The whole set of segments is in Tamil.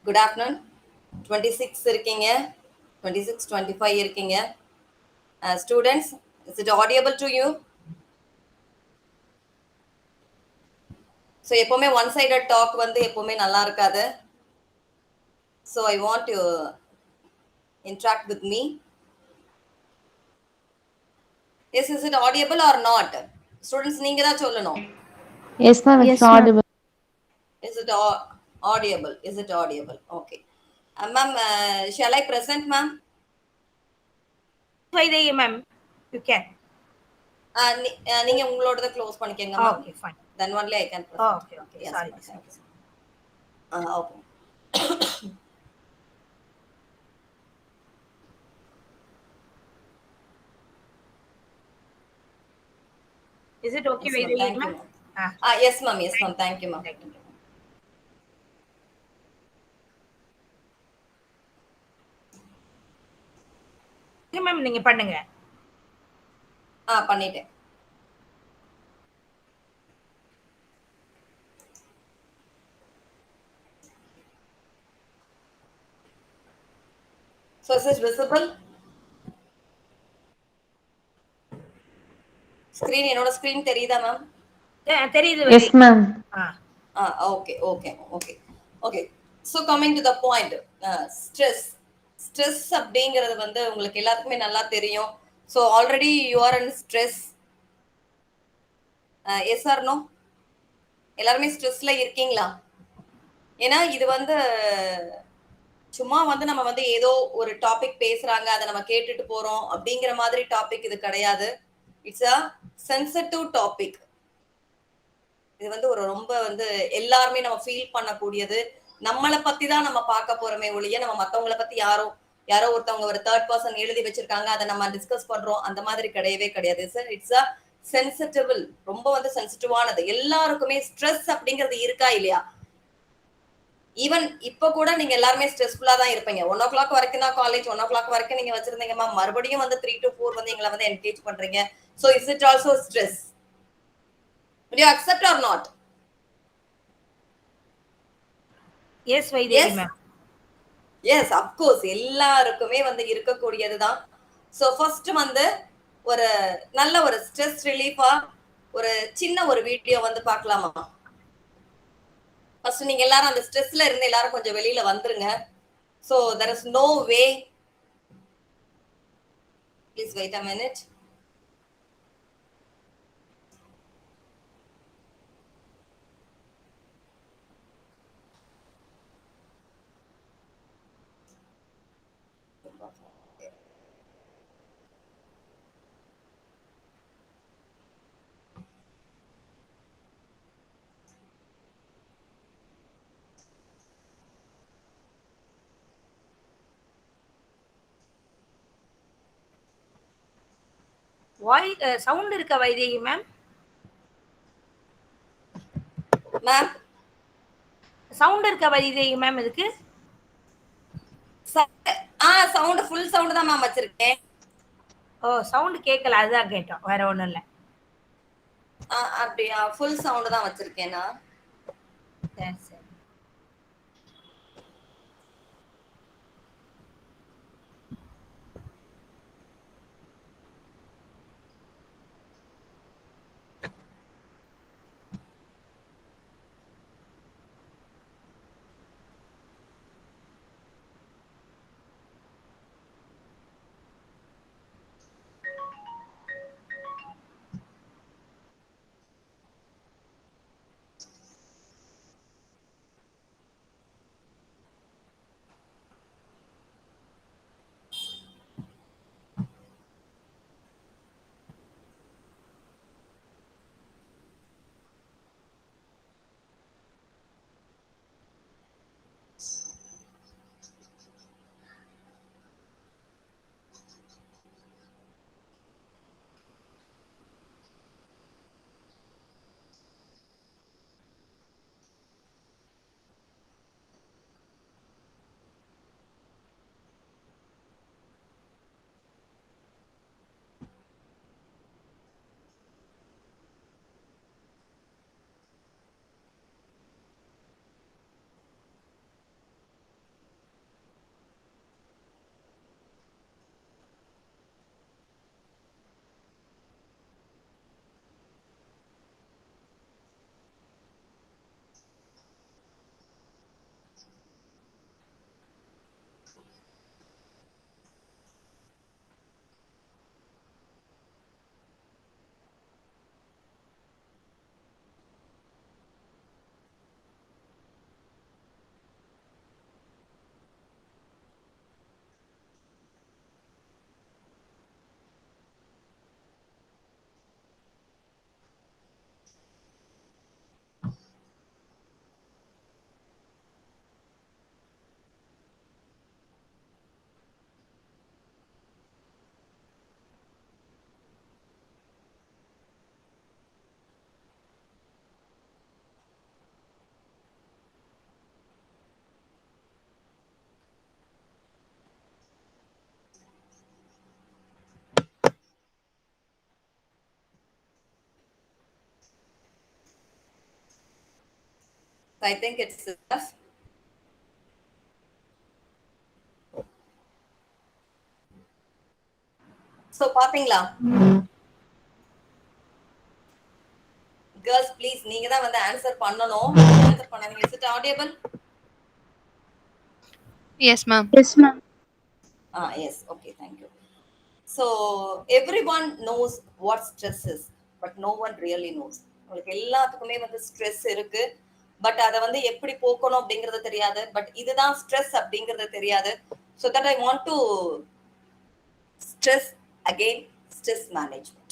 Good afternoon. 26 இருக்கீங்க, 26, 25 இருக்கீங்க. Students, is it audible to you? So எப்பவுமே one sided talk வந்து எப்பவுமே நல்லா இருக்காது. So I want to interact with me. Yes, is it audible or not? Students நீங்க தான் சொல்லணும். Yes, ma'am, it's audible. Is it audible? Is it audible? Okay. Ma'am, shall I present, ma'am? Vaidehi ma'am, you can. நீங்க உங்களோடத க்ளோஸ் பண்ணிக்கங்க ma'am. Okay, fine. Then only I can present. Okay, Yes, sorry. ma'am. Thank you. Okay. Is it okay, Yes, ma'am. Vaidehi Thank you, ma'am? ma'am. Yes, ma'am. Yes, ma'am. Thank you, ma'am. Thank you. ma'am நீங்க பண்ணுங்க. பண்ணிட்டேன். So is it visible? Screen, என்னோட ஸ்கிரீன் தெரியுதா மேம்? தெரியுது. Yes, ma'am. Okay, okay, okay, okay. So coming to the point, stress. Stress அப்படிங்கிறது வந்து உங்களுக்கு எல்லாத்துக்குமே நல்லா தெரியும். So already you are in stress. Yes or no? எல்லாருமே ஸ்ட்ரெஸ்ல இருக்கீங்களா? ஏன்னா இது வந்து சும்மா வந்து நம்ம வந்து ஏதோ ஒரு டாபிக் பேசுறாங்க, அதை நம்ம கேட்டுட்டு போறோம் அப்படிங்கிற மாதிரி டாபிக் இது கிடையாது. It's a sensitive topic. இது வந்து ஒரு ரொம்ப வந்து எல்லாருமே நம்ம ஃபீல் பண்ணக்கூடியது. நம்மளை பத்தி தான் நம்ம பார்க்க போறோமே ஒழிய நம்ம மத்தவங்களை பத்தி யாரோ ஒருத்தவங்க ஒரு தேர்ட் பர்சன் எழுதி வச்சிருக்காங்க, அதை நம்ம டிஸ்கஸ் பண்றோம், அந்த மாதிரி கிடையவே கிடையாது சார். இட்ஸ் அ சென்சிட்டிவ், ரொம்ப வந்து சென்சிட்டிவானது. எல்லாருக்குமே ஸ்ட்ரெஸ் அப்படிங்கிறது இருக்கா இல்லையா? ஈவன் இப்ப கூட நீங்க எல்லாருமே ஸ்ட்ரெஸ்ஃபுல்லா தான் இருப்பீங்க. 1:00 வரைக்கும் தான் காலேஜ், 1:00 வரைக்கும் நீங்க வச்சிருந்தீங்க மேம். மறுபடியும் வந்து 3 to 4 வந்து எங்களை வந்து என்கேஜ் பண்றீங்க. So is it also stress? Will you accept or not? Yes, Vaidehi ma'am. Yes, of course. எல்லாருக்குமே வந்து இருக்கக்கூடியதுதான். So first வந்து ஒரு நல்ல ஒரு ஸ்ட்ரெஸ் ரிலீஃபா ஒரு சின்ன ஒரு வீடியோ வந்து பார்க்கலாமா? ஃபர்ஸ்ட் நீங்க எல்லாரும் அந்த ஸ்ட்ரெஸ்ல இருந்து எல்லாரும் கொஞ்சம் வெளியில வந்துருங்க. So there is no way. Please wait a minute. Sound இருக்கா வைதேகி மேம்? மேம் சவுண்ட் இருக்கா வைதேகி மேம்? இதுக்கு சவுண்ட் ஃபுல் சவுண்ட் தான் மேம் வச்சிருக்கேன். சவுண்ட் கேட்கல, அதுதான் கேட்டோம், வேற ஒண்ணும் இல்ல. அப்படியா? ஃபுல் சவுண்ட் தான் வச்சிருக்கேனா? சரி சரி. So I think it's enough. So பாத்தீங்களா girls please நீங்க தான் வந்து ஆன்சர் பண்ணனும். ஆன்சர் பண்ணாதீங்க. Is it audible? Yes, ma'am. Yes, ma'am. Yes. Okay, thank you. So everyone knows what stress is, but no one really knows. உங்களுக்கு எல்லாத்துக்குமே வந்து ஸ்ட்ரெஸ் இருக்கு, பட் அதை வந்து எப்படி போக்கணும் அப்படிங்கறது தெரியாது. பட் இதுதான் ஸ்ட்ரெஸ் அப்படிங்கறது தெரியாது. So that I want to stress again stress management.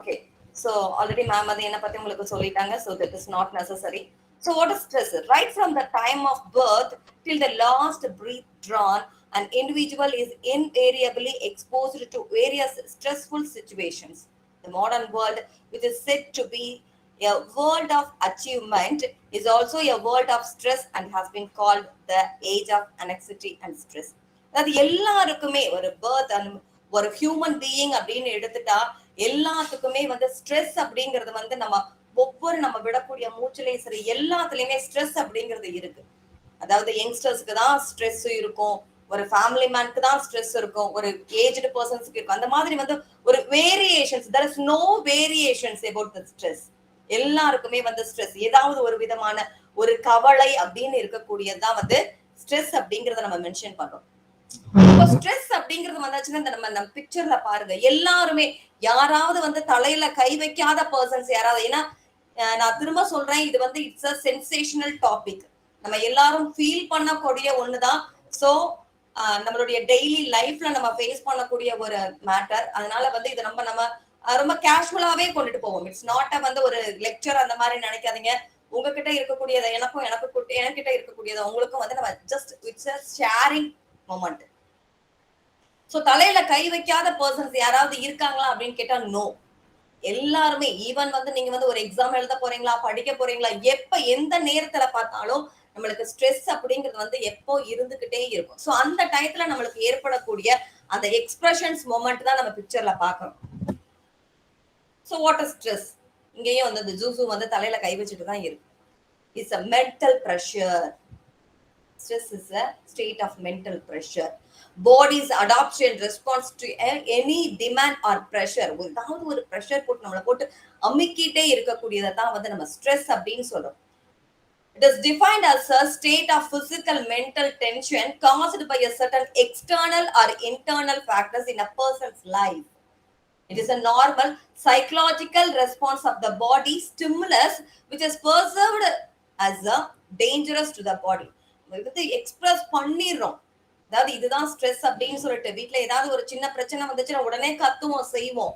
Okay, so already ma'am அது என்ன பத்தி உங்களுக்கு சொல்லிட்டாங்க. So that is not necessary. So what is stress? Right from the time of birth till the last breath drawn, an individual is invariably exposed to various stressful situations. The modern world, which is said to be a world of achievement, is also a world of stress and has been called the age of anxiety and stress. அதாவது எல்லாருக்குமே ஒரு பர்த் ஒரு ஹியூமன் பீயிங் அப்படின்னு எடுத்துட்டா எல்லாத்துக்குமே வந்து ஸ்ட்ரெஸ் அப்படிங்கிறது வந்து நம்ம விடக்கூடிய மூச்சுலையும் சரி எல்லாத்துலயுமே ஸ்ட்ரெஸ் அப்படிங்கிறது இருக்கு. அதாவது யங்ஸ்டர்ஸ்க்கு தான் ஸ்ட்ரெஸ் இருக்கும், ஒரு ஃபேமிலி மேனுக்கு தான் ஸ்ட்ரெஸ் இருக்கும், ஒரு ஏஜ்டு பர்சன்ஸ்க்கு இருக்கும். அந்த மாதிரி வந்து ஒரு variations, there is no variations about the stress. எல்லாருக்குமே வந்து ஸ்ட்ரெஸ் ஏதாவது ஒரு விதமான ஒரு கவலை அப்படின்னு இருக்கக்கூடியதுதான் வந்து ஸ்ட்ரெஸ் அப்படிங்கறத நம்ம மென்ஷன் பண்றோம். இப்போ ஸ்ட்ரெஸ் அப்படிங்கிறது வந்தாச்சுன்னா நம்ம பிக்சர்ல பாருங்க, எல்லாருமே யாராவது வந்து தலையில கை வைக்காத பர்சன்ஸ் யாராவது, ஏன்னா நான் திரும்ப சொல்றேன், இது வந்து இட்ஸ் அ சென்சேஷனல் டாபிக், நம்ம எல்லாரும் ஃபீல் பண்ணக்கூடிய ஒண்ணுதான். சோ நம்மளுடைய டெய்லி லைஃப்ல நம்ம ஃபேஸ் பண்ணக்கூடிய ஒரு மேட்டர். அதனால வந்து இது நம்ம ரொம்ப கேஷுவலாவே கொண்டுட்டு போவோம். இட்ஸ் நாட் வந்து ஒரு லெக்சர் அந்த மாதிரி நினைக்காதீங்க. உங்ககிட்ட இருக்கக்கூடியதை எனக்கிட்ட இருக்கக்கூடியதை உங்களுக்கும் வந்து நம்ம just it's a sharing moment. So தலையில கை வைக்காத பர்சன்ஸ் யாராவது இருக்காங்களா அப்படின்னு கேட்டா நோ. எல்லாருமே ஈவன் வந்து நீங்க வந்து ஒரு எக்ஸாம் எழுத போறீங்களா, படிக்க போறீங்களா, எப்ப எந்த நேரத்துல பார்த்தாலும் நம்மளுக்கு ஸ்ட்ரெஸ் அப்படிங்கிறது வந்து எப்போ இருந்துகிட்டே இருக்கும். சோ அந்த டயத்துல நம்மளுக்கு ஏற்படக்கூடிய அந்த எக்ஸ்பிரஷன்ஸ் மொமெண்ட் தான் நம்ம பிக்சர்ல பாக்குறோம். So what is stress? இங்கேயும் வந்து இந்த ஜூசு வந்து தலையில கை வச்சுட்டு தான் இருக்கு. It's a mental pressure. Stress is a state of mental pressure. Body's adaptation response to any demand or pressure. ஏதாவது ஒரு ப்ரெஷர் போட்டு நம்மளை போட்டு அமுக்கிட்டே இருக்கக்கூடியதை தான் வந்து நம்ம ஸ்ட்ரெஸ் அப்படின்னு சொல்றோம். It is defined as a state of physical mental tension caused by a certain external or internal factors in a person's life. It is a normal psychological response of the body stimulus which is perceived as a dangerous to the body. வந்து எக்ஸ்பிரஸ் பண்ணிடுறோம். அதாவது இதுதான் ஸ்ட்ரெஸ் அப்படின்னு சொல்லிட்டு வீட்டுல ஏதாவது ஒரு சின்ன பிரச்சனை வந்துச்சுன்னா உடனே கத்துவோம், செய்வோம்.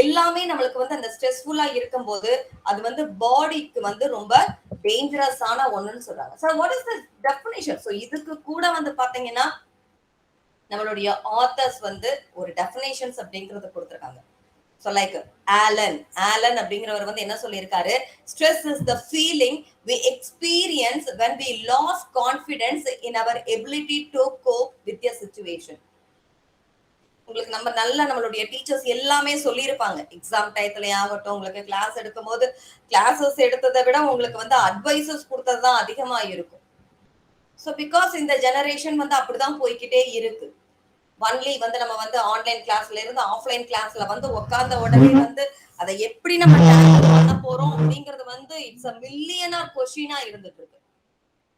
எல்லாமே நம்மளுக்கு வந்து அந்த ஸ்ட்ரெஸ்ஃபுல்லா இருக்கும் போது அது வந்து பாடிக்கு வந்து ரொம்ப டேஞ்சரஸான ஒண்ணுன்னு சொல்றாங்க. So what is the definition? So இதுக்கு கூட வந்து பாத்தீங்கன்னா நம்மளுடைய ஆத்தர்ஸ் வந்து ஒரு டெஃபினிஷன்ஸ் அப்படிங்கறத கொடுத்திருக்காங்க. So like Alan அப்படிங்கிறவர் வந்து என்ன சொல்லியிருக்காரு? Stress is the feeling we experience when we lost confidence in our ability to cope with a situation. உங்களுக்கு நம்மளுடைய டீச்சர்ஸ் எல்லாமே சொல்லியிருப்பாங்க. எக்ஸாம் டயத்துல ஆகட்டும், உங்களுக்கு கிளாஸ் எடுக்கும் போது கிளாஸஸ் எடுத்ததை விட உங்களுக்கு வந்து அட்வைசஸ் கொடுத்ததுதான் அதிகமா இருக்கும். ஸோ பிகாஸ் இந்த ஜெனரேஷன் வந்து அப்படிதான் போய்கிட்டே இருக்கு. ஒன்லி வந்து நம்ம வந்து ஆன்லைன் கிளாஸ்ல இருந்து ஆஃப்லைன் கிளாஸ்ல வந்து உட்கார்ந்த உடனே வந்து அதை எப்படி நம்ம டேக்கிள் பண்ண போறோம் அப்படிங்கிறது வந்து இட்ஸ் அ மில்லியனர் கொஸ்டினா இருந்துட்டு இருக்கு.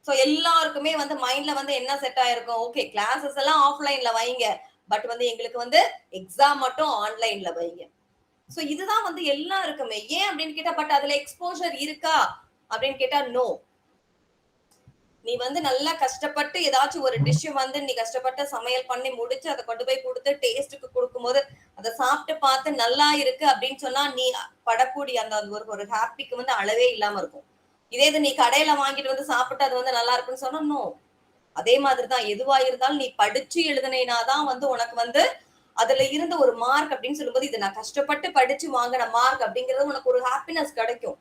சோ எல்லாருக்குமே வந்து மைண்ட்ல வந்து என்ன செட் ஆயிருக்கும், ஓகே கிளாஸஸ் எல்லாம் ஆஃப்லைன்ல வைங்க, பட் வந்து எங்களுக்கு வந்து எக்ஸாம் மட்டும் ஆன்லைன்ல வைங்க. சோ இதுதான் வந்து எல்லாருக்குமே. ஏன் அப்படின்னு கேட்டா, பட் அதுல எக்ஸ்போஷர் இருக்கா அப்படின்னு கேட்டா நோ. நீ வந்து நல்லா கஷ்டப்பட்டு ஏதாச்சும் ஒரு டிஷ் வந்து நீ கஷ்டப்பட்டு சமையல் பண்ணி முடிச்சு அதை கொண்டு போய் கொடுத்து டேஸ்ட்டுக்கு கொடுக்கும்போது அதை சாப்பிட்டு பார்த்து நல்லா இருக்கு அப்படின்னு சொன்னா நீ படக்கூடிய அந்த ஒரு ஹாப்பிக்கு வந்து அளவே இல்லாம இருக்கும். இதே இது நீ கடையில வாங்கிட்டு வந்து சாப்பிட்டு அது வந்து நல்லா இருக்குன்னு சொன்னா நோ. அதே மாதிரிதான் எதுவா இருந்தாலும் நீ படிச்சு எழுதுனேனாதான் வந்து உனக்கு வந்து அதுல இருந்த ஒரு மார்க் அப்படின்னு சொல்லும்போது இது நான் கஷ்டப்பட்டு படிச்சு வாங்கின மார்க் அப்படிங்கிறது உனக்கு ஒரு ஹாப்பினஸ் கிடைக்கும்.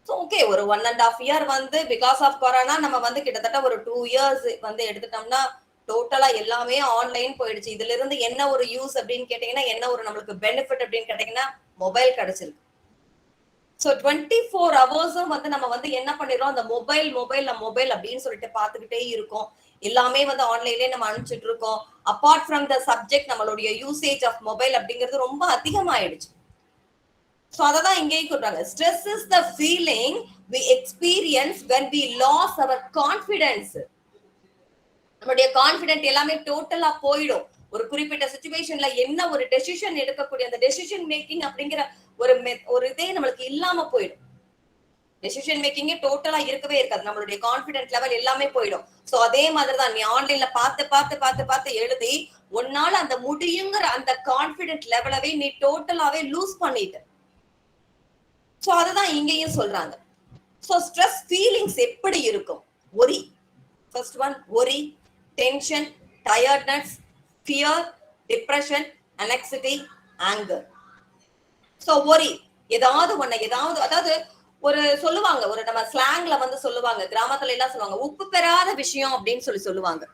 ஸோ ஓகே, ஒரு 1.5 year வந்து பிகாஸ் ஆஃப் கொரோனா நம்ம வந்து கிட்டத்தட்ட ஒரு 2 years வந்து எடுத்துட்டோம்னா டோட்டலா எல்லாமே ஆன்லைன் போயிடுச்சு. இதுல இருந்து என்ன ஒரு யூஸ் அப்படின்னு கேட்டீங்கன்னா, என்ன ஒரு நம்மளுக்கு பெனிஃபிட் அப்படின்னு கேட்டீங்கன்னா, மொபைல் கிடைச்சிருக்கு. சோ 24 ஹவர்ஸும் வந்து நம்ம வந்து என்ன பண்ணிடுறோம், அந்த மொபைல் அப்படின்னு சொல்லிட்டு பார்த்துக்கிட்டே இருக்கோம். எல்லாமே வந்து ஆன்லைன்லயே நம்ம அனுப்பிச்சிட்டு இருக்கோம். அப்பார்ட் ஃப்ரம் த சப்ஜெக்ட் நம்மளுடைய யூசேஜ் ஆஃப் மொபைல் அப்படிங்கிறது ரொம்ப அதிகமாயிடுச்சு. சோ அததான் இங்கேயும் சொல்றாங்க. Stress is the feeling we experience when we lost our confidence. நம்மளுடைய கான்ஃபிடென்ட் எல்லாமே டோட்டலா போயிடும். ஒரு குறிப்பிட்ட சிச்சுவேஷன்ல என்ன ஒரு டெசிஷன் எடுக்கக்கூடிய அந்த டெசிஷன் மேக்கிங் அப்படிங்கிற ஒரு இதே நம்மளுக்கு இல்லாம போயிடும். டெசிஷன் மேக்கிங்கே டோட்டலா இருக்கவே இருக்காது. நம்மளுடைய கான்ஃபிடென்ட் லெவல் எல்லாமே போயிடும். சோ அதே மாதிரிதான் நீ ஆன்லைன்ல பார்த்து எழுதி உன்னால அந்த முடியுங்கிற அந்த கான்ஃபிடென்ட் லெவலவே நீ டோட்டலாவே லூஸ் பண்ணிட்ட. சோ அதுதான் இங்கேயும் சொல்றாங்க. சோ ஸ்ட்ரெஸ் ஃபீலிங்ஸ் எப்படி இருக்கும்? Worry, first one worry, tension, tiredness, fear, depression, anxiety, anger. So worry, ஏதாவது அதாவது ஒரு சொல்லுவாங்க, ஒரு நம்ம ஸ்லாங்ல வந்து சொல்லுவாங்க, கிராமத்துல எல்லாம் சொல்லுவாங்க, உப்பு பெறாத விஷயம் அப்படின்னு சொல்லுவாங்க.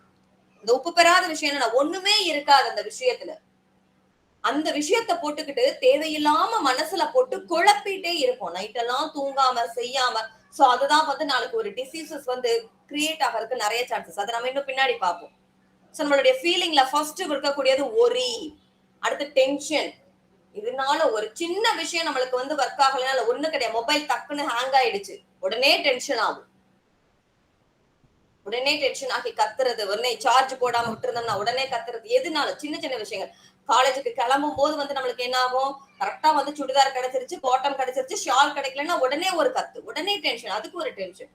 இந்த உப்பு பெறாத விஷயம் என்ன, ஒண்ணுமே இருக்காது அந்த விஷயத்துல. அந்த விஷயத்த போட்டுக்கிட்டு தேவையில்லாம மனசுல போட்டு குழப்பிட்டே இருப்போம், நைட் எல்லாம் தூங்காம செய்யாம. சோ அதுதான் வந்து நாளைக்கு ஒரு டிசீசஸ் வந்து கிரியேட் ஆகிறதுக்கு நிறைய சான்சஸ். அதை நம்ம இன்னும் பின்னாடி பார்ப்போம். சோ நம்மளுடைய ஃபீலிங்ல ஃபர்ஸ்ட் இருக்கக்கூடியது ஒரி, அடுத்து டென்ஷன். இதனால ஒரு சின்ன விஷயம் நம்மளுக்கு வந்து ஒர்க் ஆகலனால ஒண்ணு கிடையாது, மொபைல் டக்குன்னு ஹேங் ஆயிடுச்சு, உடனே டென்ஷன் ஆகும். உடனே டென்ஷன் ஆகி கத்துறது, உடனே சார்ஜ் போடாம விட்டுருந்தோம்னா உடனே கத்துறது. எதுனால? சின்ன சின்ன விஷயங்கள். காலேஜுக்கு கிளம்பும் போது வந்து நம்மளுக்கு என்ன ஆகும், கரெக்டா வந்து சுடிதார் கிடைச்சிருச்சு, பாட்டம் கிடைச்சிருச்சு, ஷால் கிடைக்கலன்னா உடனே ஒரு கத்து, உடனே டென்ஷன், அதுக்கு ஒரு டென்ஷன்.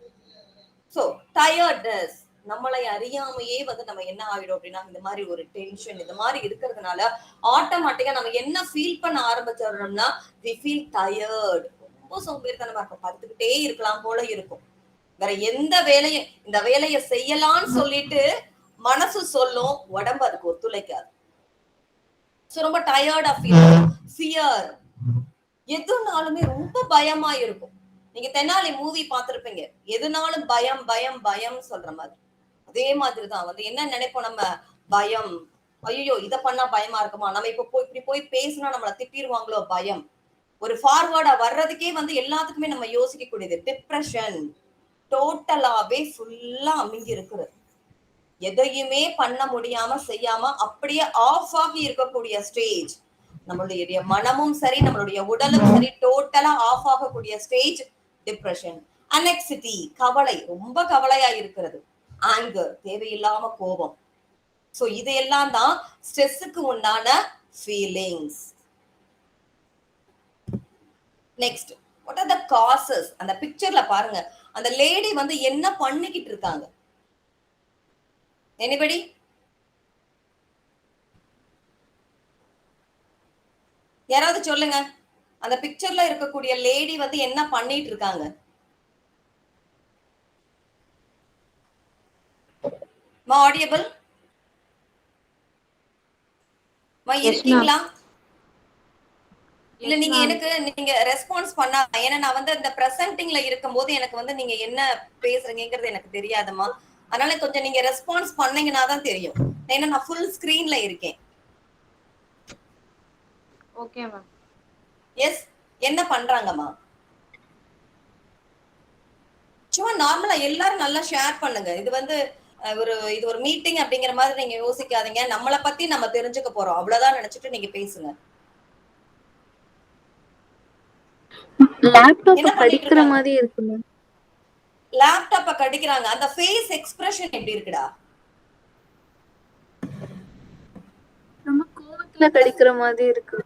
சோ டயர்ட்னஸ், நம்மளை அறியாமையே வந்து நம்ம என்ன ஆகிடும் அப்படின்னா இந்த மாதிரி ஒரு டென்ஷன் இந்த மாதிரி இருக்கிறதுனால ஆட்டோமேட்டிக்கா நம்ம என்ன ஃபீல் பண்ண ஆரம்பிச்சிடறோம்னா we feel tired. ரொம்ப சோம்பேறித்தனமா இருக்கும், படுத்துக்கிட்டே இருக்கலாம் போல இருக்கும். வேற எந்த வேலையும் இந்த வேலையை செய்யலாம்னு சொல்லிட்டு மனசு சொல்லும், உடம்பு அதுக்கு ஒத்துழைக்காது. சோ ரொம்ப டயர்டா ஃபீல், ஃபியர், எதுனாலுமே ரொம்ப பயமா இருக்கும். நீங்க தெனாலி மூவி பார்த்திருப்பீங்க, எதுனாலும் பயம் பயம் பயம் சொல்ற மாதிரி. அதே மாதிரிதான் வந்து என்ன நினைப்போம் நம்ம, பயம், ஐயோ இத பண்ணா பயமா இருக்குமா, நம்ம இப்படி போய் பேசினா நம்மள திட்டிடுவாங்களோ பயம். ஒரு ஃபார்வர்டா வர்றதுக்கே வந்து எல்லாத்துக்குமே நம்ம யோசிக்க கூடியது. டிப்ரெஷன், டோட்டலாவே ஃபுல்லா அமுங்கி இருக்கிறது, எதையுமே பண்ண முடியாம செய்யாம அப்படியே ஆஃப் ஆகி இருக்கக்கூடிய ஸ்டேஜ். நம்மளுடைய மனமும் சரி நம்மளுடைய உடலும் சரி டோட்டலா ஆஃப் ஆகக்கூடிய ஸ்டேஜ் டிப்ரெஷன். anxiety, கவலை, ரொம்ப கவலையா இருக்கிறது. ஆங்கர், தேவையில்லாம கோபம். சோ இதெல்லாம் தான் ஸ்ட்ரெஸ்ஸுக்கு உண்டான feelings. Next, what are the causes? அந்த பிக்சர்ல பாருங்க, அந்த லேடி வந்து என்ன பண்ணிக்கிட்டு இருக்காங்க? எனிபடி? யாராவது சொல்லுங்க, அந்த பிக்சர்ல இருக்கக்கூடிய லேடி வந்து என்ன பண்ணிட்டு இருக்காங்க? மா ஆடியபிள்? மா இருக்கீங்களா? இல்ல நீங்க எனக்கு நீங்க ரெஸ்பான்ஸ் பண்ணா, ஏன்னா நான் வந்து இந்த பிரசன்டிங்ல இருக்கும்போது எனக்கு வந்து நீங்க என்ன பேசுறீங்கிறது எனக்கு தெரியாதுமா. அதனால கொஞ்சம் நீங்க ரெஸ்பான்ஸ் பண்ணீங்கன்னா தான் தெரியும். ஏன்னா நான் ஃபுல் ஸ்கிரீன்ல இருக்கேன். Okay ma'am. எஸ், என்ன பண்றாங்கம்மா? சும்மா நார்மலா எல்லாரும் நல்லா ஷேர் பண்ணுங்க. இது வந்து இது ஒரு மீட்டிங் அப்படிங்கிற மாதிரி நீங்க யோசிக்காதீங்க. நம்மளை பத்தி நம்ம தெரிஞ்சுக்க போறோம், அவ்வளவுதான் நினைச்சிட்டு நீங்க பேசுங்க. லேப்டாப் கடிக்கிற மாதிரி இருக்கு மேம். லேப்டாப்ப கடிக்கிறாங்க, அந்த ஃபேஸ் எக்ஸ்பிரஷன் எப்படி இருக்குடா? ரொம்ப கோவத்துல கடிக்கிற மாதிரி இருக்கு.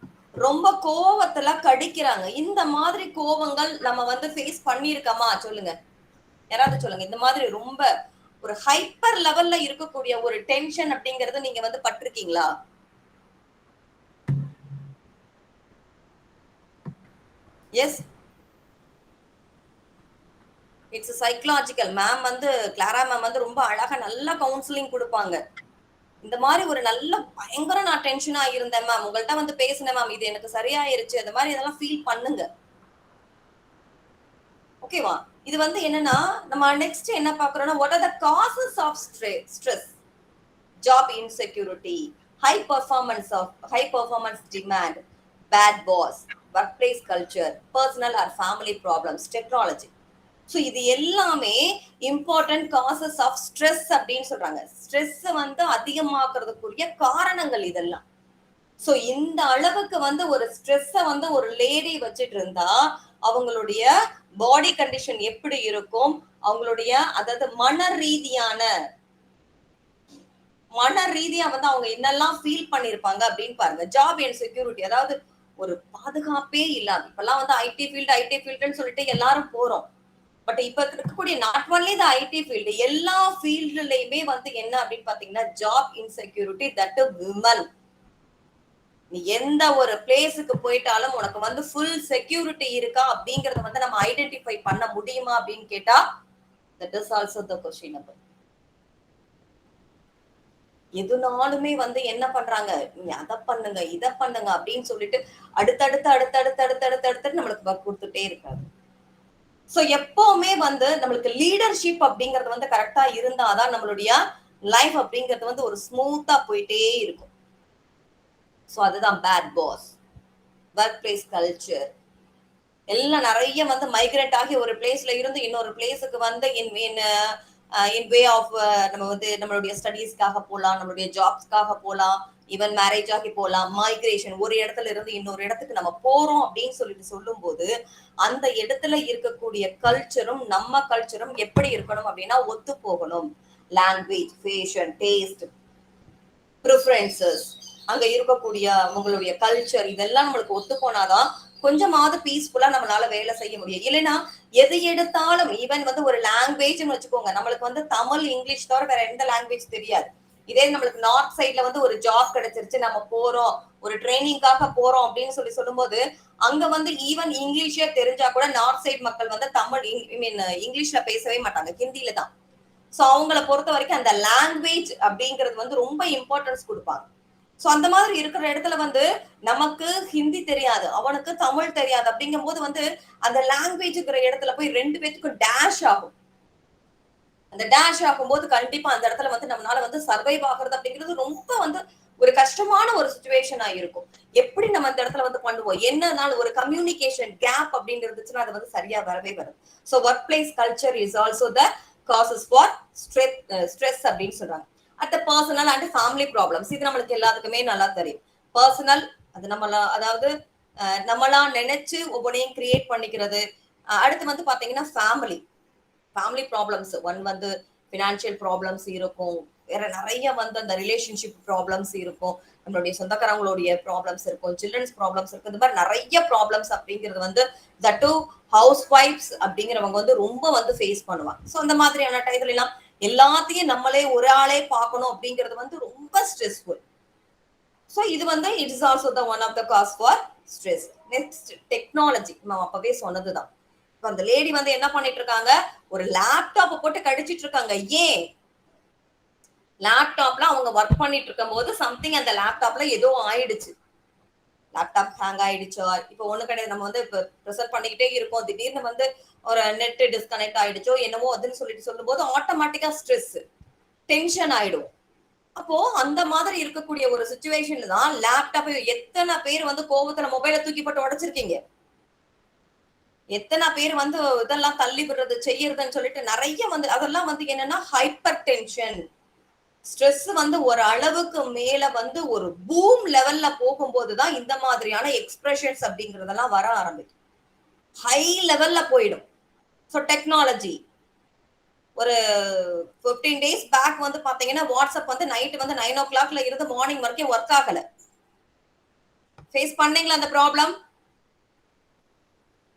ரொம்ப கோவத்துல கடிக்கிறாங்க. இந்த மாதிரி கோவங்கள் நம்ம வந்து ஃபேஸ் பண்ணிருக்கோமா சொல்லுங்க, யாராவது சொல்லுங்க. இந்த மாதிரி ரொம்ப ஒரு ஹைப்பர் லெவல்ல இருக்கக்கூடிய ஒரு டென்ஷன் அப்படிங்கறது நீங்க வந்து பட்டிருக்கீங்களா? Yes, it's psychological. மேம் வந்து கிளாரா மேம் வந்து ரொம்ப அழகா நல்ல கவுன்சிலிங் கொடுப்பாங்க. இந்த மாதிரி ஒரு நல்ல பயங்கர நான் டென்ஷனா இருந்தேன் மேம், உங்கள்கிட்ட வந்து பேசினேன் மேம், இது எனக்கு சரியாயிருச்சு, அந்த மாதிரி இதெல்லாம் ஃபீல் பண்ணுங்க. ஓகேவா? இது வந்து என்னன்னா நம்ம நெக்ஸ்ட் என்ன பாக்குறோம்னா, what are the causes of stress? Job insecurity, high performance demand, bad boss, work place culture, personal or family problems, technology. So இது எல்லாமே இம்பார்ட்டன்ட் காசஸ் ஆஃப் ஸ்ட்ரெஸ் அப்படின்னு சொல்றாங்க. ஸ்ட்ரெஸ் வந்து அதிகமாக்குறதுக்குரிய காரணங்கள் இதெல்லாம். சோ இந்த அளவுக்கு வந்து ஒரு ஸ்ட்ரெஸ்ஸ வந்து ஒரு லேடி வச்சிட்டு இருந்தா அவங்களுடைய பாடி கண்டிஷன் எப்படி இருக்கும், அவங்களுடைய அதாவது மன ரீதியா வந்து அவங்க என்னெல்லாம் ஃபீல் பண்ணிருப்பாங்க அப்படின்னு பாருங்க. ஜாப் இன்செக்யூரிட்டி, அதாவது ஒரு பாதுகாப்பே இல்லாம இப்பெல்லாம் வந்து ஐடி ஃபீல்டுன்னு சொல்லிட்டு எல்லாரும் போறோம். பட் இப்ப இருக்கக்கூடிய not only the IT field, எல்லா ஃபீல்டுலயுமே வந்து என்ன அப்படின்னு பாத்தீங்கன்னா ஜாப் இன்செக்யூரிட்டி, தட் விமன். நீ எந்த ஒரு பிளேஸுக்கு போயிட்டாலும் உனக்கு வந்து ஃபுல் செக்யூரிட்டி இருக்கா அப்படிங்கறத வந்து நம்ம ஐடென்டிஃபை பண்ண முடியுமா அப்படின்னு கேட்டா that is also the questionable. எதுனாலுமே வந்து என்ன பண்றாங்க, நீ அதை பண்ணுங்க இதை பண்ணுங்க அப்படின்னு சொல்லிட்டு அடுத்தடுத்து நம்மளுக்கு ஒர்க் கொடுத்துட்டே இருக்காது. சோ எப்பவுமே வந்து நம்மளுக்கு லீடர்ஷிப் அப்படிங்கறது வந்து கரெக்டா இருந்தாதான் நம்மளுடைய லைஃப் அப்படிங்கிறது வந்து ஒரு ஸ்மூத்தா போயிட்டே இருக்கும். சோ அதுதான் bad boss, work place culture எல்லாம் நிறைய வந்து மைக்ரேட் ஆகி ஒரு பிளேஸ்ல இருந்து இன்னொரு பிளேஸுக்கு வந்து இன் வே ஆஃப் நம்ம வந்து நம்மளுடைய ஸ்டடீஸ்க்காக போகலாம், நம்மளுடைய ஜாப்ஸ்க்காக போகலாம், ஈவன் மேரேஜ் ஆகி போகலாம். மைக்ரேஷன், ஒரு இடத்துல இருந்து இன்னொரு இடத்துக்கு நம்ம போறோம் அப்படின்னு சொல்லிட்டு சொல்லும் போது அந்த இடத்துல இருக்கக்கூடிய கல்ச்சரும் நம்ம கல்ச்சரும் எப்படி இருக்கணும் அப்படின்னா ஒத்து போகணும். லாங்குவேஜ், ஃபேஷன், டேஸ்ட், ப்ரிஃபரன்சஸ், அங்க இருக்கக்கூடிய உங்களுடைய கல்ச்சர் இதெல்லாம் நம்மளுக்கு ஒத்து போனாதான் கொஞ்சமாவது பீஸ்ஃபுல்லா நம்மளால வேலை செய்ய முடியும். இல்லைன்னா எது எடுத்தாலும் ஈவன் வந்து ஒரு லாங்குவேஜ்னு வச்சுக்கோங்க, நம்மளுக்கு வந்து தமிழ் இங்கிலீஷ் தவிர வேற எந்த லாங்குவேஜ் தெரியாது. இதே நம்மளுக்கு நார்த் சைட்ல வந்து ஒரு ஜாப் கிடைச்சிருச்சு, நம்ம போறோம் ஒரு ட்ரைனிங்காக போறோம் அப்படின்னு சொல்லும்போது அங்க வந்து ஈவன் இங்கிலீஷே தெரிஞ்சா கூட நார்த் சைட் மக்கள் வந்து தமிழ் இங்கிலீஷ்ல பேசவே மாட்டாங்க, ஹிந்தியில தான். சோ அவங்களை பொறுத்த வரைக்கும் அந்த லாங்குவேஜ் அப்படிங்கிறது வந்து ரொம்ப இம்பார்ட்டன்ஸ் கொடுப்பாங்க. சோ அந்த மாதிரி இருக்கிற இடத்துல வந்து நமக்கு ஹிந்தி தெரியாது, அவனுக்கு தமிழ் தெரியாது அப்படிங்கும் போது வந்து அந்த லாங்குவேஜ் இருக்கிற இடத்துல போய் ரெண்டு பேத்துக்கும் டேஷ் ஆகும். அந்த டேஷ் ஆகும்போது கண்டிப்பா அந்த இடத்துல வந்து நம்மளால வந்து சர்வைவ் ஆகுறது அப்படிங்கிறது ரொம்ப வந்து ஒரு கஷ்டமான ஒரு சிச்சுவேஷனா இருக்கும். எப்படி நம்ம அந்த இடத்துல வந்து பண்ணுவோம், என்னன்னாலும் ஒரு கம்யூனிகேஷன் கேப் அப்படின்னு இருந்துச்சுன்னா அது வந்து சரியா வரவே வரும். So work place culture is also the causes for stress அப்படின்னு சொல்றாங்க. At personal and family problems, இது நம்மளுக்கு எல்லாத்துக்குமே நல்லா தெரியும். பர்சனல், அது அதாவது நம்மளா நினைச்சு ஒவ்வொன்றையும் கிரியேட் பண்ணிக்கிறது. அடுத்து வந்து பாத்தீங்கன்னா ஃபேமிலி ப்ராப்ளம்ஸ், ஒன் வந்து ஃபினான்ஷியல் ப்ராப்ளம்ஸ் இருக்கும், வேற நிறைய வந்து அந்த ரிலேஷன்ஷிப் ப்ராப்ளம்ஸ் இருக்கும், நம்மளுடைய சொந்தக்காரங்களுடைய ப்ராப்ளம்ஸ் இருக்கும், சில்ட்ரன்ஸ் ப்ராப்ளம்ஸ் இருக்கும். இந்த மாதிரி நிறைய ப்ராப்ளம்ஸ் அப்படிங்கிறது வந்து தட் டு ஹவுஸ் ஒய்ஃப்ஸ் அப்படிங்கிறவங்க வந்து ரொம்ப வந்து ஃபேஸ் பண்ணுவாங்க. ஸோ அந்த மாதிரியான டைத்துல எல்லாம் எல்லாத்தையும் நம்மளே ஒரு ஆளே பார்க்கணும் அப்படிங்கிறது வந்து ரொம்ப ஸ்ட்ரெஸ்ஃபுல். ஸோ இது வந்து it is also the one of the cause for stress. Next technology, நம்ம அப்பவே சொன்னதுதான். இப்போ அந்த லேடி வந்து என்ன பண்ணிட்டு இருக்காங்க, ஒரு லேப்டாப்பை போட்டு கடிச்சிட்டு இருக்காங்க. ஏன்? லேப்டாப்ல அவங்க ஒர்க் பண்ணிட்டு இருக்கும் போது சம்திங் அந்த லேப்டாப்ல ஏதோ ஆயிடுச்சு, லேப்டாப் ஹேங் ஆயிடுச்சோ, இப்போ ஒண்ணு கிடையாது, நம்ம வந்து இப்போ ப்ரெசென்ட் பண்ணிக்கிட்டே இருக்கோம், திடீர்னு வந்து ஒரு நெட் டிஸ்கனெக்ட் ஆயிடுச்சோ என்னவோ அதுன்னு சொல்லும் போது ஆட்டோமேட்டிக்கா ஸ்ட்ரெஸ், டென்ஷன் ஆயிடும். அப்போ அந்த மாதிரி இருக்கக்கூடிய ஒரு சிச்சுவேஷன்ல தான் லேப்டாப், எத்தனை பேர் வந்து கோபத்துல மொபைலை தூக்கி போட்டு உடைச்சிருக்கீங்க, எத்தனை பேர் வந்து இதெல்லாம் தள்ளி விடுறது செய்யறதுன்னு சொல்லிட்டு நிறைய வந்து அதெல்லாம் வந்து என்னன்னா ஹைப்பர் டென்ஷன், ஸ்ட்ரெஸ் வந்து ஒரு அளவுக்கு மேல வந்து ஒரு பூம் லெவல்ல போகும்போதுதான் இந்த மாதிரியான எக்ஸ்பிரஷன்ஸ் அப்படிங்கறதெல்லாம் வர ஆரம்பிக்கும், ஹை லெவல்ல போயிடும். ஸோ டெக்னாலஜி, ஒரு 15 days பேக் வந்து பாத்தீங்கன்னா வாட்ஸ்அப் வந்து நைட் வந்து 9 o'clock இருந்து மார்னிங் வரைக்கும் ஒர்க் ஆகல. ஃபேஸ் பண்ணீங்களா அந்த ப்ராப்ளம்?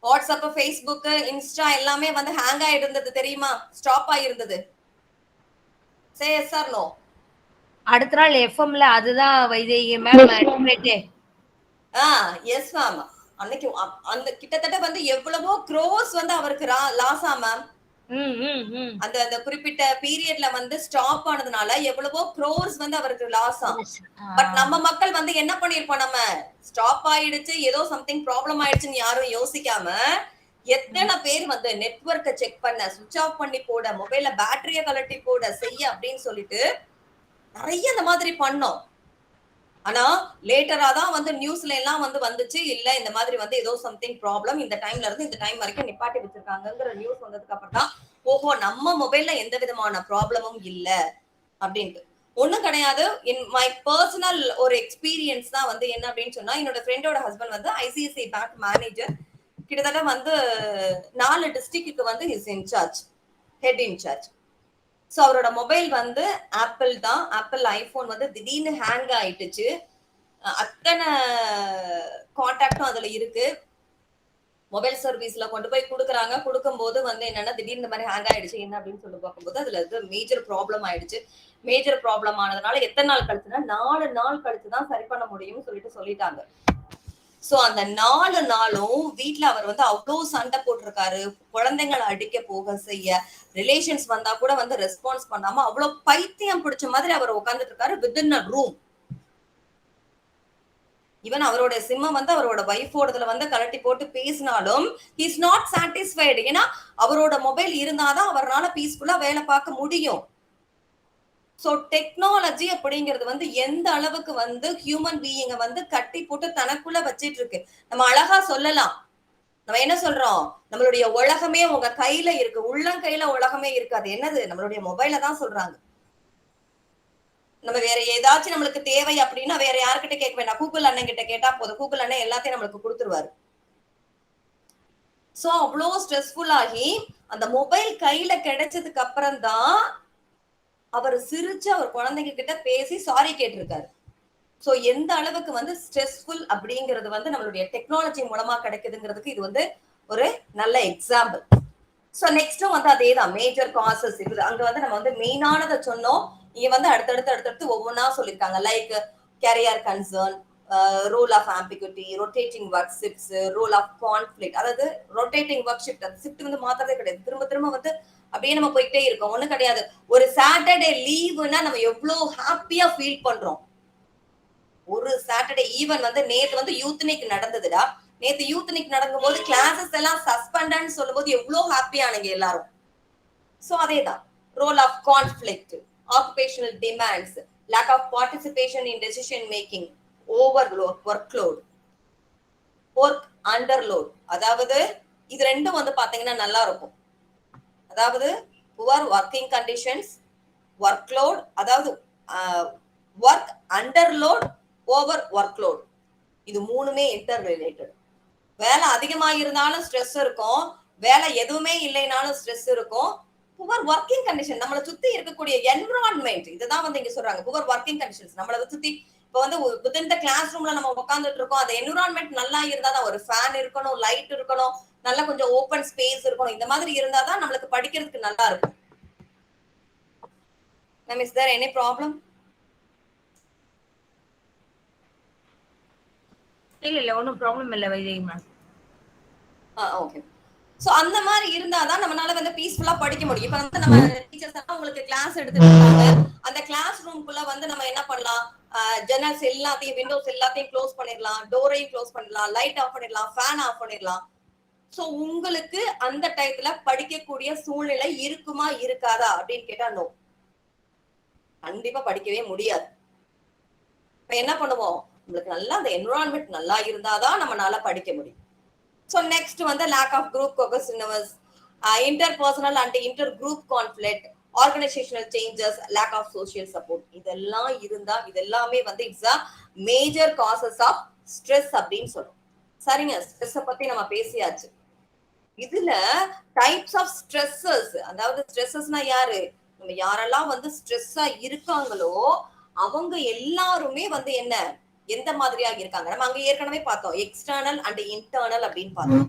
வாட்ஸ்அப், ஃபேஸ்புக், இன்ஸ்டா எல்லாமே வந்து ஹேங் ஆயிட்டு இருந்தது தெரியுமா, ஸ்டாப் ஆயிருந்தது. Say yes or no? அடுத்த நாள் எஃப்எம்ல அதுதான் வைதேகி மேம் எஸ் மேம். அன்னைக்கு அந்த கிட்டத்தட்ட வந்து எவ்வளவோ க்ரோஸ் வந்து அவருக்கு லாஸா மேம். அந்த அந்த குறிப்பிட்ட பீரியட்ல வந்து ஸ்டாப் ஆனதுனால எவ்வளவோ க்ரோர்ஸ் வந்து அவருக்கு லாஸ் ஆகும். பட் நம்ம மக்கள் வந்து என்ன பண்ணிருப்போம், நம்ம ஸ்டாப் ஆயிடுச்சு ஏதோ சம்திங் ப்ராப்ளம் ஆயிடுச்சுன்னு யாரும் யோசிக்காம எத்தனை பேர் வந்து நெட்வொர்க்கை செக் பண்ண, சுவிட்ச் ஆஃப் பண்ணி போட, மொபைல்ல பேட்டரிய கலட்டி போட செய்ய அப்படின்னு சொல்லிட்டு நிறைய இந்த மாதிரி பண்ணோம். ஆனா லேட்டரா தான் வந்து நியூஸ்ல எல்லாம் வந்து வந்துச்சு, இல்ல இந்த மாதிரி வந்து ஏதோ சம்திங் ப்ராப்ளம் இந்த டைம்ல இருந்து இந்த டைம் வரைக்கும் நிப்பாட்டி வச்சிருக்காங்கங்கிற நியூஸ் வந்ததுக்கு அப்புறம் தான் ஓஹோ நம்ம மொபைல்ல எந்த விதமான ப்ராப்ளமும் இல்ல அப்படின்ட்டு. ஒண்ணும் கிடையாது. இன் மை பர்சனல் ஒரு எக்ஸ்பீரியன்ஸ் தான் வந்து என்ன அப்படின்னு சொன்னா, என்னோட ஃப்ரெண்டோட ஹஸ்பண்ட் வந்து ஐசிஐசிஐ பேங்க் மேனேஜர். கிட்டத்தட்ட வந்து 4 டிஸ்ட்ரிக்ட்க்கு வந்து is incharge, head incharge. So அவரோட மொபைல் வந்து ஆப்பிள் தான். ஆப்பிள் ஐபோன் வந்து திடீர்னு ஹேங் ஆயிட்டுச்சு. அத்தனை கான்டாக்டும் அதுல இருக்கு. மொபைல் சர்வீஸ்ல கொண்டு போய் குடுக்குறாங்க. குடுக்கும்போது வந்து என்னன்னா திடீர்னு இந்த மாதிரி ஹேங் ஆயிடுச்சு. என்ன அப்படின்னு சொல்லி பார்க்கும்போது அதுல இருந்து மேஜர் ப்ராப்ளம் ஆயிடுச்சு. மேஜர் ப்ராப்ளம் ஆனதுனால எத்தனை நாள் கழிச்சுன்னா 4 நாள் கழிச்சு தான் சரி பண்ண முடியும்னு சொல்லிட்டாங்க. சோ அந்த 4 நாளும் வீட்ல அவர் வந்து அவ்வளோ சண்டை போட்டிருக்காரு. குழந்தைங்களை அடிக்க போக செய்ய, ரிலேஷன்ஸ் வந்தா கூட வந்து ரெஸ்பான்ஸ் பண்ணாம அவ்வளவு பைத்தியம் பிடிச்ச மாதிரி அவர் உட்கார்ந்துட்டு இருக்காரு வித்தின் அ ரூம். ஈவன் அவரோட சிம்ம வந்து அவரோட வைஃபோடதுல வந்து கலட்டி போட்டு பேசினாலும் he is not satisfied. ஏன்னா அவரோட மொபைல் இருந்தாதான் அவரால பீஸ்ஃபுல்லா வேலை பார்க்க முடியும். சோ டெக்னாலஜி அப்படிங்கிறது வந்து எந்த அளவுக்கு வந்து ஹியூமன் பீயிங்க வந்து கட்டி போட்டு தனக்குள்ள வச்சிட்டு இருக்கு. நம்ம அழகா சொல்லலாம். நம்ம என்ன சொல்றோம்? நம்மளுடைய உலகமே உங்க கையில இருக்கு. உள்ளங்கையில உலகமே இருக்காது. என்னது? நம்மளுடைய மொபைல தான் சொல்றாங்க. நம்ம வேற ஏதாச்சும் நம்மளுக்கு தேவை அப்படின்னா வேற யாருக்கிட்ட கேட்க வேண்டாம். கூகுள் அண்ணன் கிட்ட கேட்டா போதும். கூகுள் அண்ணன் எல்லாத்தையும் நம்மளுக்கு கொடுத்துருவாரு. சோ அவ்வளோ ஸ்ட்ரெஸ்ஃபுல் ஆகி அந்த மொபைல் கையில கிடைச்சதுக்கு அப்புறம் தான் அவர் சிரிச்சு அவர் குழந்தைங்க கிட்ட பேசி சாரி கேட்டிருக்காரு. சோ எந்த அளவுக்கு வந்து ஸ்ட்ரெஸ்ஃபுல் அப்படிங்கிறது வந்து நம்மளுடைய டெக்னாலஜி மூலமா கிடைக்குதுங்கிறதுக்கு இது வந்து ஒரு நல்ல எக்ஸாம்பிள். சோ நெக்ஸ்டும் வந்து அதேதான் மேஜர் காசஸ் இருக்குது. அங்க வந்து நம்ம வந்து மெயினானதை சொன்னோம். இங்க வந்து அடுத்தடுத்து ஒவ்வொன்னா சொல்லியிருக்காங்க. Like career concern, rule of ambiguity, rotating work shifts, rule of conflict. அதாவது ரொட்டேட்டிங் ஒர்க் ஷிப்ட் அந்த ஷிப்ட் வந்து மாத்தறதே கிடையாது. திரும்ப திரும்ப வந்து அப்படியே நம்ம போயிட்டே இருக்கோம். ஒண்ணும் கிடையாது. ஒரு சாட்டர்டே லீவுன்னா நம்ம எவ்வளவு ஹாப்பியா ஃபீல் பண்றோம். ஒரு சாட்டர்டே ஈவன் வந்து நேத்து வந்து யூத்னிக் நடந்ததுடா. நேத்து யூத்னிக் நடக்கும் போது கிளாஸஸ் எல்லாம் சஸ்பெண்டன்னு சொல்லும்போது எவ்வளவு ஹாப்பியானீங்க எல்லாரும். சோ அதேதான் role of conflict, occupational demands, lack of participation in decision making, overload, workload, work underload. அதாவது இது ரெண்டும் வந்து பாத்தீங்கன்னா நல்லா இருக்கும். அதாவது புவர் ஒர்க்கிங் கண்டிஷன்ஸ், ஒர்க்லோட், அதாவது ஒர்க் அண்டர்லோட், ஓவர் ஒர்க்லோட். இது மூணுமே இன்டர் ரிலேட்டட். வேலை அதிகமா இருந்தாலும் ஸ்ட்ரெஸ் இருக்கும், வேலை எதுவுமே இல்லைனாலும் ஸ்ட்ரெஸ் இருக்கும். புவர் ஒர்க்கிங் கண்டிஷன், நம்மளை சுத்தி இருக்கக்கூடிய என்விரான்மெண்ட், இதுதான் வந்து இங்க சொல்றாங்க. புவர் ஒர்க்கிங் கண்டிஷன்ஸ் நம்மளை சுத்தி இப்ப வந்து வித்தின் த கிளாஸ் ரூம்ல நம்ம உட்காந்துட்டு இருக்கோம். அந்த என்விரான்மெண்ட் நல்லா இருந்தாதான், ஒரு ஃபேன் இருக்கணும், லைட் இருக்கணும், நல்லா கொஞ்சம் ஓப்பன் ஸ்பேஸ் இருக்கணும். இந்த மாதிரி இருந்தாதான் நம்மளுக்கு படிக்கிறதுக்கு நல்லா இருக்கும். Ma'am, is there any problem? இல்ல ஒன்னும் ப்ராப்ளம் இல்ல வைஜெயி மேம். ஓகே. சோ அந்த மாதிரி இருந்தாதான் நம்மளால வந்து பீஸ்ஃபுல்லா படிக்க முடியும். இப்ப வந்து நம்ம டீச்சர்ஸ் எல்லாம் உங்களுக்கு கிளாஸ் எடுத்துட்டு இருக்காங்க. அந்த கிளாஸ் ரூம்குள்ள வந்து நம்ம என்ன பண்ணலாம்? ஜன்னல்ஸ் எல்லாத்தையும், விண்டோஸ் எல்லாத்தையும் க்ளோஸ் பண்ணிடலாம், டோரையும் க்ளோஸ் பண்ணிடலாம், லைட் ஆஃப் பண்ணிடலாம், ஃபேன் ஆஃப் பண்ணிடலாம். சோ உங்களுக்கு அந்த டயத்துல படிக்கக்கூடிய சூழ்நிலை இருக்குமா இருக்காதா அப்படின்னு கேட்டா நோ, கண்டிப்பா படிக்கவே முடியாது. இப்ப என்ன பண்ணுவோம்? உங்களுக்கு நல்லா அந்த என்விரான்மெண்ட் நல்லா இருந்தாதான் நம்மளால படிக்க முடியும். So next வந்து lack of group cohesiveness, interpersonal and intergroup conflict, organizational changes, lack of social support. இதெல்லாம் இருந்தா இதெல்லாமே வந்து it's a major causes of stress அப்படின்னு சொல்றோம். சரிங்க, ஸ்ட்ரெஸ் பத்தி நம்ம பேசியாச்சு. இதுல டைப்ஸ் ஆஃப் ஸ்ட்ரெஸ்ஸஸ், அதாவது ஸ்ட்ரெஸ்ஸஸ்னா யாரு? நம்ம யாரெல்லாம் வந்து ஸ்ட்ரெஸ்ஸா இருக்காங்களோ அவங்க எல்லாருமே வந்து என்ன, எந்த மாதிரியாக இருக்காங்க? நம்ம அங்க ஏற்கனவே பார்த்தோம், எக்ஸ்டர்னல் அண்ட் இன்டர்னல் அப்படின்னு பார்த்தோம்.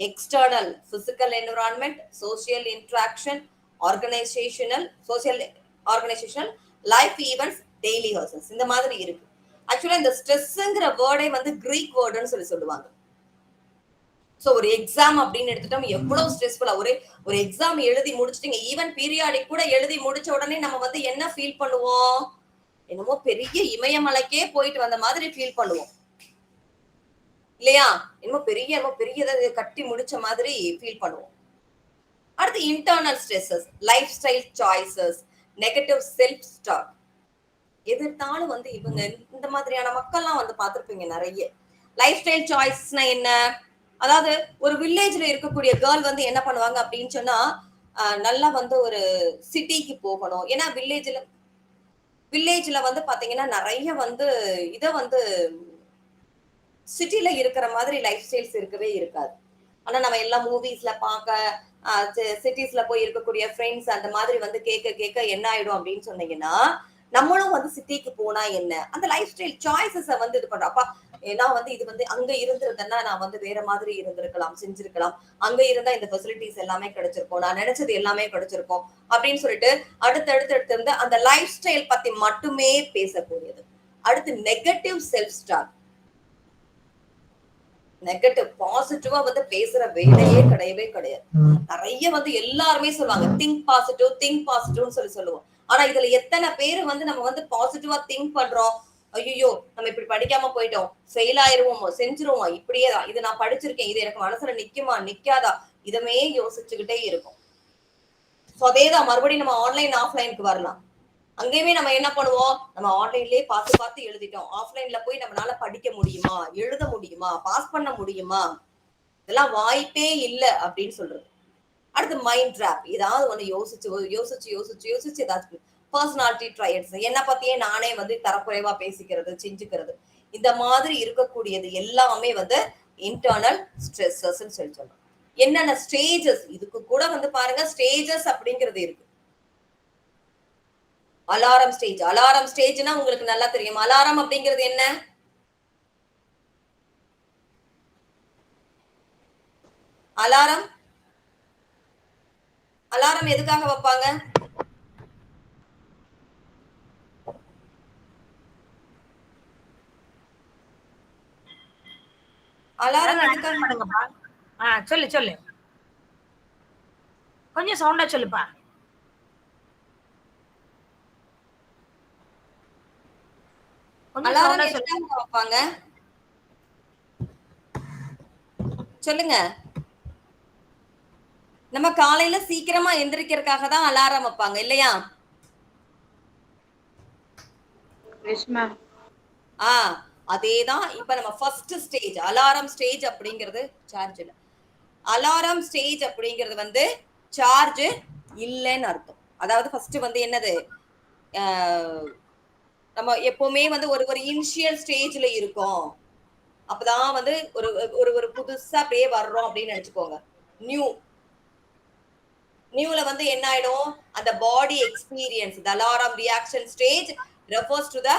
External physical environment, social interaction, organisational life events, daily hassles, இந்த மாதிரி இருக்கு. ஆக்சுவலா இந்த ஸ்ட்ரெஸ்ங்கிற வேர்டே வந்து கிரீக் வேர்டுன்னு சொல்லுவாங்க. சோ ஒரு எக்ஸாம் அப்படின்னு எடுத்துட்டோம், எவ்வளவு ஸ்ட்ரெஸ்ஃபுல்லா ஒரு எக்ஸாம் எழுதி முடிச்சிட்டீங்க, ஈவன் பீரியாடிக் கூட எழுதி முடிச்ச உடனே நம்ம வந்து என்ன ஃபீல் பண்ணுவோம்? என்னமோ பெரிய இமயமலைக்கே போயிட்டு வந்த மாதிரி ஃபீல் பண்ணுவோம் இல்லையா? என்னமோ பெரியதை கட்டி முடிச்ச மாதிரி ஃபீல் பண்ணுவோம். அடுத்து internal stresses, lifestyle choices, negative self talk, எதிர்த்தாலும் வந்து இவங்க இந்த மாதிரியான மக்கள்லாம் வந்து பார்த்திருப்பீங்க நிறைய. லைஃப் ஸ்டைல் சாய்ஸ்னா என்ன? அதாவது ஒரு வில்லேஜ்ல இருக்கக்கூடிய கேர்ள் வந்து என்ன பண்ணுவாங்க அப்படின்னு சொன்னா, நல்லா வந்து ஒரு சிட்டிக்கு போகணும். ஏன்னா வில்லேஜ்ல வந்து பாத்தீங்கன்னா நிறைய வந்து இத வந்து சிட்டில இருக்கிற மாதிரி லைஃப் ஸ்டைல்ஸ் இருக்கவே இருக்காது. ஆனா நம்ம எல்லா மூவிஸ்ல சிட்டிஸ்ல போய் இருக்கக்கூடிய ஃப்ரெண்ட்ஸ் அந்த மாதிரி வந்து கேட்க கேட்க என்ன ஆயிடும் அப்படின்னு சொன்னீங்கன்னா, நம்மளும் வந்து சிட்டிக்கு போனா என்ன? அந்த லைஃப் ஸ்டைல் சாய்ஸஸ வந்து இது பண்றோம். அப்பா நான் வந்து இது வந்து அங்க இருந்திருந்தேன்னா நான் வந்து வேற மாதிரி இருந்திருக்கலாம், செஞ்சிருக்கலாம். அங்க இருந்தா இந்த ஃபெசிலிட்டிஸ் எல்லாமே கிடைச்சிருக்கும். நான் நினைச்சது எல்லாமே கிடைச்சிருக்கும். அப்படின்னு சொல்லிட்டு அடுத்து இருந்து அந்த லைஃப் ஸ்டைல் பத்தி மட்டுமே பேசக்கூடியது. அடுத்து நெகட்டிவ் செல்ஃப் டாக். நெகட்டிவ் பாசிட்டிவா வந்து பேசுற வேலையே கிடையவே கிடையாது. நிறைய வந்து எல்லாருமே சொல்லுவாங்க திங்க் பாசிட்டிவ்னு சொல்லுவோம். ஆனா இதுல எத்தனை பேர் வந்து நம்ம வந்து பாசிட்டிவா திங்க் பண்றோம்? ஐயோ நம்ம இப்படி படிக்காம போயிட்டோம், ஃபெயில் ஆயிருவோமோ, செஞ்சிருவோமா, இப்படியேதான் இது நான் படிச்சிருக்கேன், இது எனக்கு மனசுல நிக்குமா நிக்காதா, இதமே யோசிச்சுக்கிட்டே இருக்கும். அதேதான் மறுபடியும் நம்ம ஆன்லைன் ஆஃப்லைனுக்கு வரலாம். அங்கேயுமே நம்ம என்ன பண்ணுவோம்? நம்ம ஆன்லைன்லயே பார்த்து எழுதிட்டோம். ஆஃப்லைன்ல போய் நம்மளால படிக்க முடியுமா, எழுத முடியுமா, பாஸ் பண்ண முடியுமா, இதெல்லாம் வாய்ப்பே இல்ல அப்படின்னு சொல்றது. அடுத்து மைண்ட் ட்ராப். ஏதாவது ஒண்ணு யோசிச்சு ஏதாச்சும் பர்சனாலிட்டி ட்ரையட்ஸ். என்ன பத்தியே நானே வந்து தரக்குறைவா பேசிக்கிறது, செஞ்சுக்கிறது. இந்த மாதிரி இருக்கக்கூடியது எல்லாமே வந்து இன்டர்னல் ஸ்ட்ரெஸ்ஸஸ் சொல்றோம். என்னென்ன ஸ்டேஜஸ், இதுக்கு கூட வந்து பாருங்க ஸ்டேஜஸ் அப்படிங்கிறது இருக்கு. அலாரம் ஸ்டேஜ்னா உங்களுக்கு நல்லா தெரியும். அலாரம் அப்படிங்கிறது என்ன? அலாரம் எதுக்காக வைப்பாங்க? அலாரம் எதுக்காக? பண்ணுங்கப்பா. சொல்லு கொஞ்சம் சவுண்டா சொல்லுப்பா. அலாரம் எதுக்காக வைப்பாங்க சொல்லுங்க. நம்ம காலையில சீக்கிரமா எந்திரிக்கிறதுக்காக தான் அலாரம் வைப்பாங்க இல்லையா? அதேதான். இப்ப நம்ம ஃபர்ஸ்ட் ஸ்டேஜ் அலாரம் ஸ்டேஜ் அப்படிங்கிறது சார்ஜ் இல்ல. அலாரம் ஸ்டேஜ் அப்படிங்கிறது வந்து சார்ஜ் இல்லைன்னு அர்த்தம். அதாவது ஃபர்ஸ்ட் வந்து என்னது, நம்ம எப்பவுமே வந்து ஒரு இனிஷியல் ஸ்டேஜ்ல இருக்கோம். அப்பதான் வந்து ஒரு புதுசா அப்படியே வர்றோம் அப்படின்னு நினைச்சுக்கோங்க. நியூல வந்து என்ன ஆயிடும்? அந்த பாடி experience, the alarm reaction stage refers to the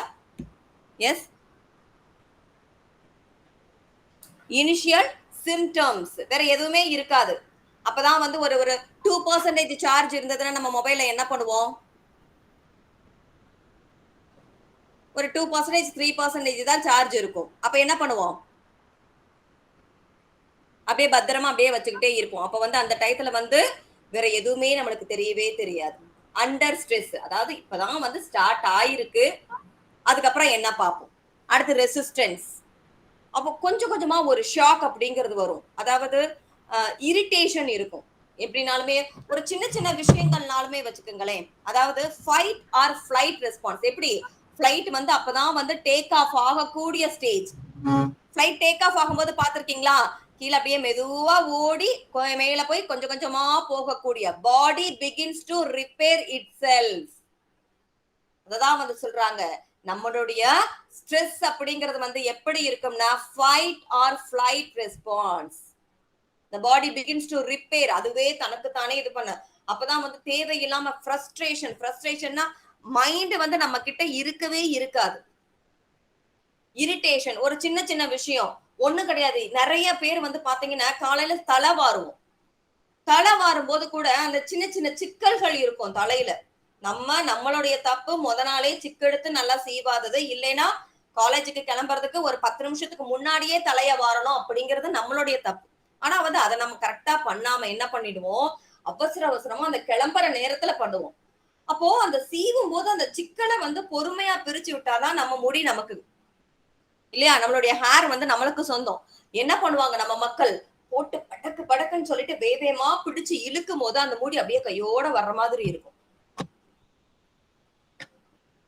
initial symptoms. வேற எதுவுமே இருக்காது. அப்பதான் வந்து ஒரு 2% சார்ஜ் இருந்ததுன்னா நம்ம மொபைல்ல என்ன பண்ணுவோம்? ஒரு 2% 3% தான் சார்ஜ் இருக்கும். அப்ப என்ன பண்ணுவோம்? அப்படியே பத்திரமா அப்படியே வச்சுக்கிட்டே இருப்போம். அப்ப வந்து அந்த டயத்துல வந்து வேற எதுவுமே நம்மளுக்கு தெரியவே தெரியாது. அண்டர் ஸ்ட்ரெஸ், அதாவது இப்பதான் வந்து ஸ்டார்ட் ஆயிருக்கு, அதுக்கப்புறம் என்ன பார்ப்போம். அடுத்து ரெசிஸ்டன்ஸ். அப்போ கொஞ்சம் கொஞ்சமா ஒரு ஷாக் அப்படிங்கிறது வரும். அதாவது இரிட்டேஷன் இருக்கும். எப்படினாலுமே ஒரு சின்ன சின்ன விஷயங்கள்னாலுமே வச்சுக்கோங்களேன். அதாவது ஃபைட் ஆர் ஃபிளைட் ரெஸ்பான்ஸ். எப்படி ஃபிளைட் வந்து அப்பதான் வந்து டேக் ஆஃப் ஆகக்கூடிய ஸ்டேஜ். ஃபிளைட் டேக் ஆஃப் ஆகும்போது பார்த்திருக்கீங்களா? கீழே அப்படியே மெதுவா ஓடி மேல போய் கொஞ்சம் கொஞ்சமா போகக்கூடிய body begins to repair itself. அததான் வந்து சொல்றாங்க, நம்மளுடைய ஸ்ட்ரெஸ் அப்படிங்கிறது வந்து எப்படி இருக்கும்னா fight or flight response. the body begins to repair. அதுவே தனக்கு தானே இது பண்ண. அப்பதான் வந்து தேவையில்லாம ஃப்ரஸ்ட்ரேஷன்னா மைண்ட் வந்து நம்ம கிட்ட இருக்கவே இருக்காது. இரிட்டேஷன், ஒரு சின்ன சின்ன விஷயம் ஒண்ணு கிடையாது. நிறைய பேர் வந்து பாத்தீங்கன்னா காலையில தலை வாரும் போது கூட அந்த சின்ன சின்ன சிக்கல்கள் இருக்கும் தலையில. நம்மளுடைய தப்பு முத நாளே சிக்கெடுத்து நல்லா சீவாதது, இல்லைன்னா காலேஜுக்கு கிளம்புறதுக்கு ஒரு 10 நிமிஷத்துக்கு முன்னாடியே தலைய வாரணும் அப்படிங்கிறது நம்மளுடைய தப்பு. ஆனா வந்து அதை நம்ம கரெக்டா பண்ணாம என்ன பண்ணிடுவோம்? அவசரமா அந்த கிளம்புற நேரத்துல பண்ணுவோம். அப்போ அந்த சீவும் போது அந்த சிக்கலை வந்து பொறுமையா பிரிச்சு விட்டாதான் நம்ம முடி நமக்கு இல்லையா? நம்மளுடைய ஹேர் வந்து நம்மளுக்கு சொந்தம். என்ன பண்ணுவாங்க நம்ம மக்கள்? போட்டு படக்குன்னு சொல்லிட்டு வேகமா பிடிச்சு இழுக்கும் போது அந்த முடி அப்படியே கையோட வர்ற மாதிரி இருக்கும்.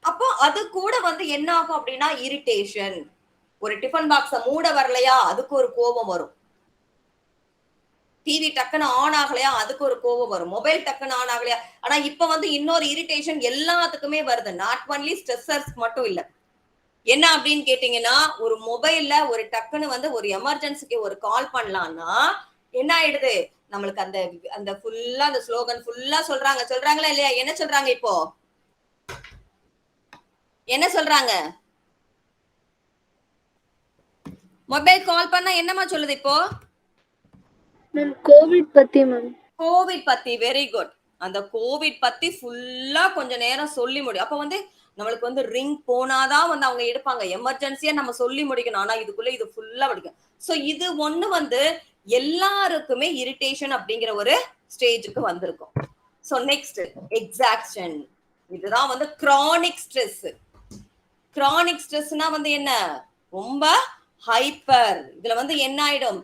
அப்போ அது கூட வந்து என்ன ஆகும் அப்படின்னா இரிட்டேஷன். ஒரு டிஃபன் பாக்ஸ மூட வரலையா அதுக்கு ஒரு கோபம் வரும். டிவி டக்குன்னு ஆன் ஆகலையா அதுக்கு ஒரு கோபம் வரும். மொபைல் டக்குன்னு ஆன் ஆகலையா. ஆனா இப்ப வந்து இன்னொரு இரிட்டேஷன் எல்லாத்துக்குமே வருது. நாட் ஒன்லி ஸ்ட்ரெஸ்ஸர்ஸ் மட்டும் இல்ல. என்ன அப்படின்னு கேட்டீங்கன்னா ஒரு மொபைல்ல ஒரு டக்குன்னு வந்து ஒரு எமர்ஜென்சிக்கு ஒரு கால் பண்ணலாம்னா என்ன ஆயிடுது, நம்மளுக்கு அந்த அந்த ஃபுல்லா அந்த ஸ்லோகன் ஃபுல்லா சொல்றாங்களா இல்லையா? என்ன சொல்றாங்க இப்போ? என்ன சொல்றாங்க? மொபைல் கால் பண்ணா என்னமா சொல்லுது இப்போ? மேம் கோவிட் பத்தி மேம். கோவிட் பத்தி. Very good. அந்த கோவிட் பத்தி ஃபுல்லா கொஞ்ச நேரம் சொல்லி முடியும். அப்ப வந்து நம்மளுக்கு வந்து ரிங் போனாதான் வந்து அவங்க எடுப்பாங்க. எமர்ஜென்சியா நம்ம சொல்லி முடிக்கணும். ஆனா இதுக்குள்ள இது ஃபுல்லா படிக்கும். சோ இது ஒண்ணு வந்து எல்லாருக்குமே இரிட்டேஷன் அப்படிங்கிற ஒரு ஸ்டேஜுக்கு வந்திருக்கும். So next exhaustion. இதுதான் வந்து கிரானிக் ஸ்ட்ரெஸ். கிரானிக் ஸ்ட்ரெஸ்னா வந்து என்ன? ரொம்ப ஹைப்பர். இதுல வந்து என்ன ஆயிடும்?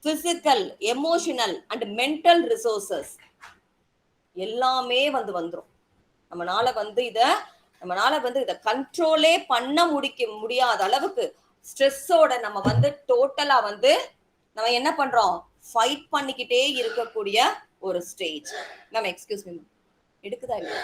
Physical, emotional and mental resources எல்லாமே வந்து வந்துரும். நம்மளால வந்து இத கண்ட்ரோலே பண்ண முடியாத அளவுக்கு ஸ்ட்ரெஸ்ஸோட நம்ம வந்து டோட்டலா வந்து நம்ம என்ன பண்றோம்? ஃபைட் பண்ணிக்கிட்டே இருக்கக்கூடிய ஒரு ஸ்டேஜ். நம்ம எக்ஸ்கியூஸ் மீ எடுக்குதா இல்லையா?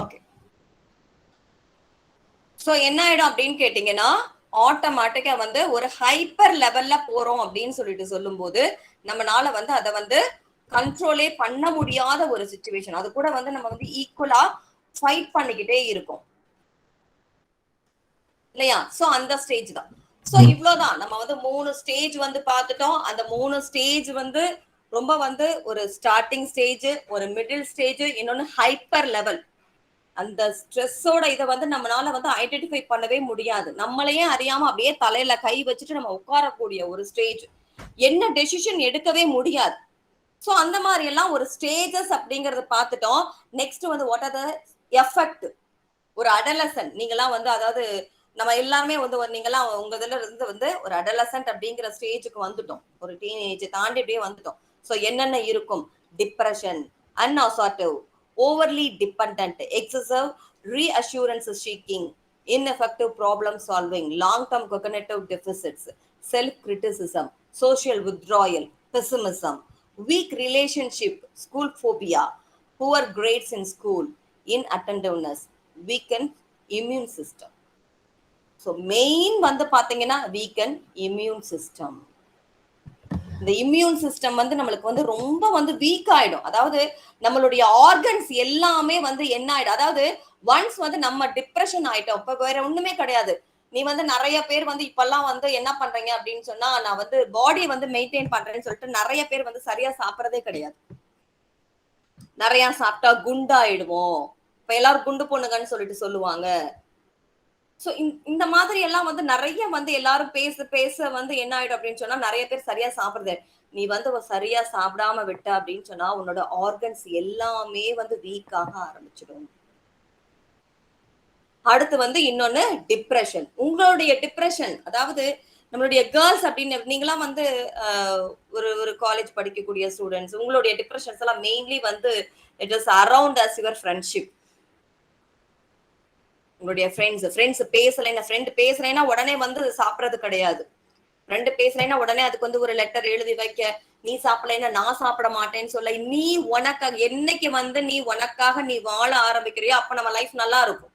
ஓகே. சோ என்ன ஆயிடும் அப்படின்னு கேட்டீங்கன்னா ஆட்டோமேட்டிக்கா வந்து ஒரு ஹைப்பர் லெவல்ல போறோம் அப்படின்னு சொல்லும் போது நம்மனால வந்து அதை வந்து கண்ட்ரோலே பண்ண முடியாத ஒரு சிச்சுவேஷன். அது கூட வந்து நம்ம வந்து ஈக்குவலா ஃபைட் பண்ணிக்கிட்டே இருக்கோம் இல்லையா? சோ அந்த ஸ்டேஜ் தான். சோ இவ்வளவுதான். நம்ம வந்து 3 ஸ்டேஜ் வந்து பார்த்துட்டோம். அந்த 3 ஸ்டேஜ் வந்து ரொம்ப வந்து ஒரு ஸ்டார்டிங் ஸ்டேஜ், ஒரு மிடில் ஸ்டேஜ், இன்னொன்னு ஹைப்பர் லெவல். அந்த ஸ்ட்ரெஸ்ஸோட இதை வந்து நம்மளால வந்து ஐடென்டிஃபை பண்ணவே முடியாது. நம்மளையே அறியாம அப்படியே தலையில கை வச்சுட்டு நம்ம உட்காரக்கூடிய ஒரு ஸ்டேஜ். என்ன டெசிஷன் எடுக்கவே முடியாது. சோ அந்த மாதிரி எல்லாம் ஒரு ஸ்டேஜஸ் அப்படிங்கறத பார்த்துட்டோம். நெக்ஸ்ட் வந்து வாட் ஆர் த எஃபெக்ட். ஒரு அடலசன்ட் நீங்களாம் வந்து அதாவது நம்ம எல்லாருமே வந்து நீங்களாம் உங்க இதுல இருந்து வந்து ஒரு அடலசன்ட் அப்படிங்கிற ஸ்டேஜுக்கு வந்துட்டோம். ஒரு டீனேஜ் தாண்டி அப்படியே வந்துட்டோம். சோ என்னென்ன இருக்கும்? Depression, unassertive, overly dependent, excessive reassurance seeking, ineffective problem solving, long-term cognitive deficits, self-criticism, social withdrawal, pessimism, weak relationship, school phobia, poor grades in school, inattentiveness, weakened immune system. So main வந்து பாத்தீங்கன்னா weakened immune system. இந்த இம்யூன் சிஸ்டம் வந்து நம்மளுக்கு வந்து ரொம்ப வந்து வீக் ஆயிடும். அதாவது நம்மளுடைய ஆர்கன்ஸ் எல்லாமே வந்து என்ன ஆயிடும்? அதாவது ஒன்ஸ் வந்து நம்ம டிப்ரெஷன் ஆயிட்டோம். இப்ப வேற ஒண்ணுமே கிடையாது. நீ வந்து நிறைய பேர் வந்து இப்பெல்லாம் வந்து என்ன பண்றீங்க அப்படின்னு சொன்னா, நான் வந்து பாடி வந்து மெயின்டைன் பண்றேன்னு சொல்லிட்டு நிறைய பேர் வந்து சரியா சாப்பிடறதே கிடையாது. நிறைய சாப்பிட்டா குண்டாயிடுவோம். இப்ப எல்லாரும் குண்டு பொண்ணுங்கன்னு சொல்லிட்டு சொல்லுவாங்க. சோ இந்த மாதிரி எல்லாம் வந்து நிறைய வந்து எல்லாரும் பேச வந்து என்ன ஆயிடும் அப்படின்னு சொன்னா நிறைய பேர் சரியா சாப்பிடுறது. நீ வந்து சரியா சாப்பிடாம விட்ட அப்படின்னு சொன்னா உன்னோட ஆர்கன்ஸ் எல்லாமே வந்து வீக் ஆக ஆரம்பிச்சிடும். அடுத்து வந்து இன்னொன்னு டிப்ரெஷன். உங்களுடைய டிப்ரெஷன் அதாவது நம்மளுடைய கேர்ள்ஸ் அப்படின்னு நீங்களாம் வந்து ஒரு காலேஜ் படிக்கக்கூடிய ஸ்டூடெண்ட்ஸ், உங்களுடைய டிப்ரெஷன்ஸ் எல்லாம் மெயின்லி வந்து it is around us your friendship. உங்களுடைய ஃப்ரெண்ட்ஸ் ஃப்ரெண்ட் பேசலைன்னா உடனே வந்து சாப்பிடறது கிடையாது. ஃப்ரெண்டு பேசலைன்னா உடனே அதுக்கு வந்து ஒரு லெட்டர் எழுதி வைக்க, நீ சாப்பிடலைன்னா நான் சாப்பிட மாட்டேன்னு சொல்ல, நீ உனக்காக என்னைக்கு வந்து நீ உனக்காக நீ வாழ ஆரம்பிக்கிறியோ அப்ப நம்ம லைஃப் நல்லா இருக்கும்.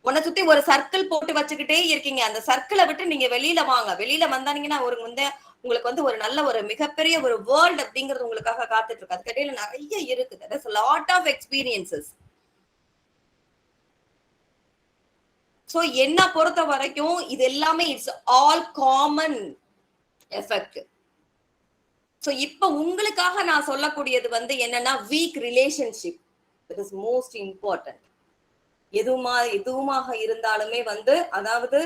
உன்னை சுத்தி ஒரு சர்க்கிள் போட்டு வச்சுக்கிட்டே இருக்கீங்க. அந்த சர்க்கிளை விட்டு நீங்க வெளியில வாங்க. வெளியில வந்தானீங்கன்னா ஒரு வந்து உங்களுக்கு வந்து ஒரு நல்ல ஒரு மிகப்பெரிய ஒரு வேர்ல்ட் அப்படிங்கிறது உங்களுக்காக காத்துட்டு இருக்கு. அதுக்கிடையில நிறைய இருக்குது. There's a lot of experiences. So என்ன பொறுத்த வரைக்கும் இது எல்லாமே it's all common effect. So இப்ப உங்களுக்காக நான் சொல்லக்கூடியது வந்து என்னன்னா weak relationship. It is most important. எதுவுமாக இருந்தாலுமே வந்து அதாவது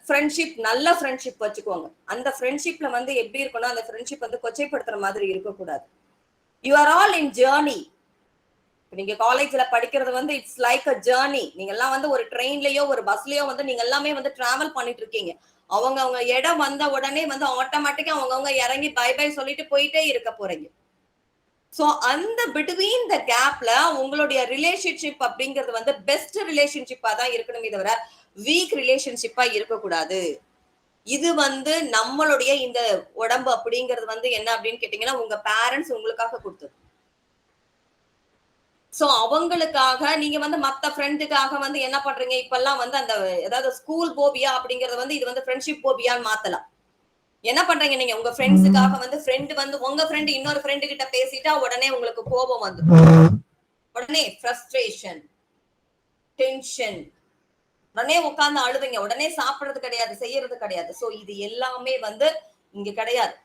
ஃப்ரெண்ட்ஷிப், நல்ல ஃப்ரெண்ட்ஷிப் வச்சுக்கோங்க. அந்த ஃப்ரெண்ட்ஷிப்ல வந்து எப்படி இருக்கும்னா அந்த ஃப்ரெண்ட்ஷிப் வந்து கொச்சைப்படுத்துற மாதிரி இருக்கக்கூடாது. You are all in journey. நீங்க காலேஜ்ல படிக்கிறது வந்து இட்ஸ் லைக் அ ஜேர்னி. நீங்க எல்லாம் வந்து ஒரு ட்ரெயின்லயோ ஒரு பஸ்லயோ வந்து நீங்க எல்லாமே வந்து டிராவல் பண்ணிட்டு இருக்கீங்க. அவங்க இடம் வந்த உடனே வந்து ஆட்டோமேட்டிக்கா அவங்க இறங்கி பை பை சொல்லிட்டு போயிட்டே இருக்க போறீங்க. சோ அந்த பிட்வீன் த கேப்ல உங்களுடைய ரிலேஷன்ஷிப் அப்படிங்கிறது வந்து பெஸ்ட் ரிலேஷன்ஷிப்பா தான் இருக்கணுமே தவிர வீக் ரிலேஷன்ஷிப்பா இருக்கக்கூடாது. இது வந்து நம்மளுடைய இந்த உடம்பு அப்படிங்கிறது வந்து என்ன அப்படின்னு கேட்டீங்கன்னா உங்க பேரண்ட்ஸ் உங்களுக்காக கொடுத்தது. சோ அவங்களுக்காக நீங்க வந்து மத்த ஃப்ரெண்டுக்காக வந்து என்ன பண்றீங்க இப்பெல்லாம் வந்து அந்த ஏதாவது ஸ்கூல் போபியா அப்படிங்கறத வந்து இது வந்து ஃப்ரெண்ட்ஷிப் போபியான்னு மாத்தலாம். என்ன பண்றீங்க நீங்க உங்க ஃப்ரெண்ட்ஸுக்காக வந்து ஃப்ரெண்ட் வந்து உங்க ஃப்ரெண்ட் இன்னொரு ஃப்ரெண்டு கிட்ட பேசிட்டா உடனே உங்களுக்கு கோபம் வந்துடும். உடனே ஃப்ரஸ்ட்ரேஷன், டென்ஷன், உடனே உட்கார்ந்து அழுவீங்க. உடனே சாப்பிடுறது கிடையாது, செய்யறது கிடையாது. சோ இது எல்லாமே வந்து இங்க கிடையாது.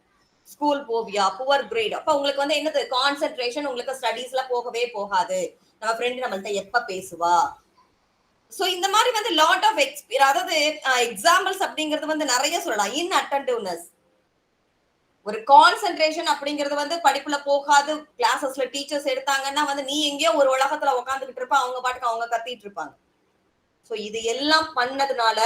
ஸ்கூல் போவியா, புவர் கிரேட், அப்ப உங்களுக்கு வந்து என்னது கான்சென்ட்ரேஷன் உங்களுக்கு ஸ்டடீஸ்ல போகவே போகாது. நம்ம ஃப்ரெண்ட் நம்மள்ட்ட எப்ப பேசுவா. சோ இந்த மாதிரி வந்து லாட் ஆஃப் அதாவது எக்ஸாம்பிள்ஸ் அப்படிங்கிறது வந்து நிறைய சொல்லலாம். இன்அட்டென்டிவ்னஸ், ஒரு கான்சென்ட்ரேஷன் அப்படிங்கிறது வந்து படிப்புல போகாது. கிளாஸஸ்ல டீச்சர்ஸ் எடுத்தாங்கன்னா வந்து நீ எங்கேயோ ஒரு உலகத்துல உட்காந்துக்கிட்டு இருப்ப, அவங்க பாட்டுக்கு அவங்க கத்திட்டு இருப்பாங்க. சோ இது எல்லாம் பண்ணதுனால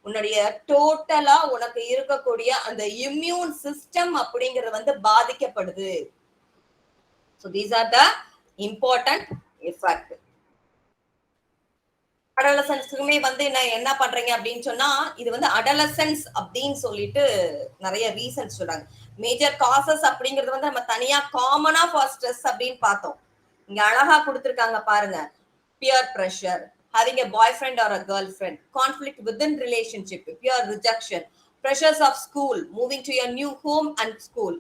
உன்னுடைய டோட்டலா உனக்கு இருக்கக்கூடிய அந்த இம்யூன் சிஸ்டம் அப்படிங்கிறது வந்து பாதிக்கப்படுது. So these are the important effect. அடலசன்ஸ்க்குமே வந்து என்ன பண்றீங்க அப்படின்னு சொன்னா இது வந்து அடலசன்ஸ் அப்படின்னு சொல்லிட்டு நிறைய ரீசன்ஸ் சொல்றாங்க. மேஜர் காசஸ் அப்படிங்கிறது வந்து நம்ம தனியா காமனா ஃபார் ஸ்ட்ரெஸ் அப்படின்னு பார்த்தோம். இங்க அழகா கொடுத்திருக்காங்க பாருங்க. Peer pressure, having a boyfriend or a girlfriend, conflict within relationship, peer rejection, pressures of school, moving to your new home and school,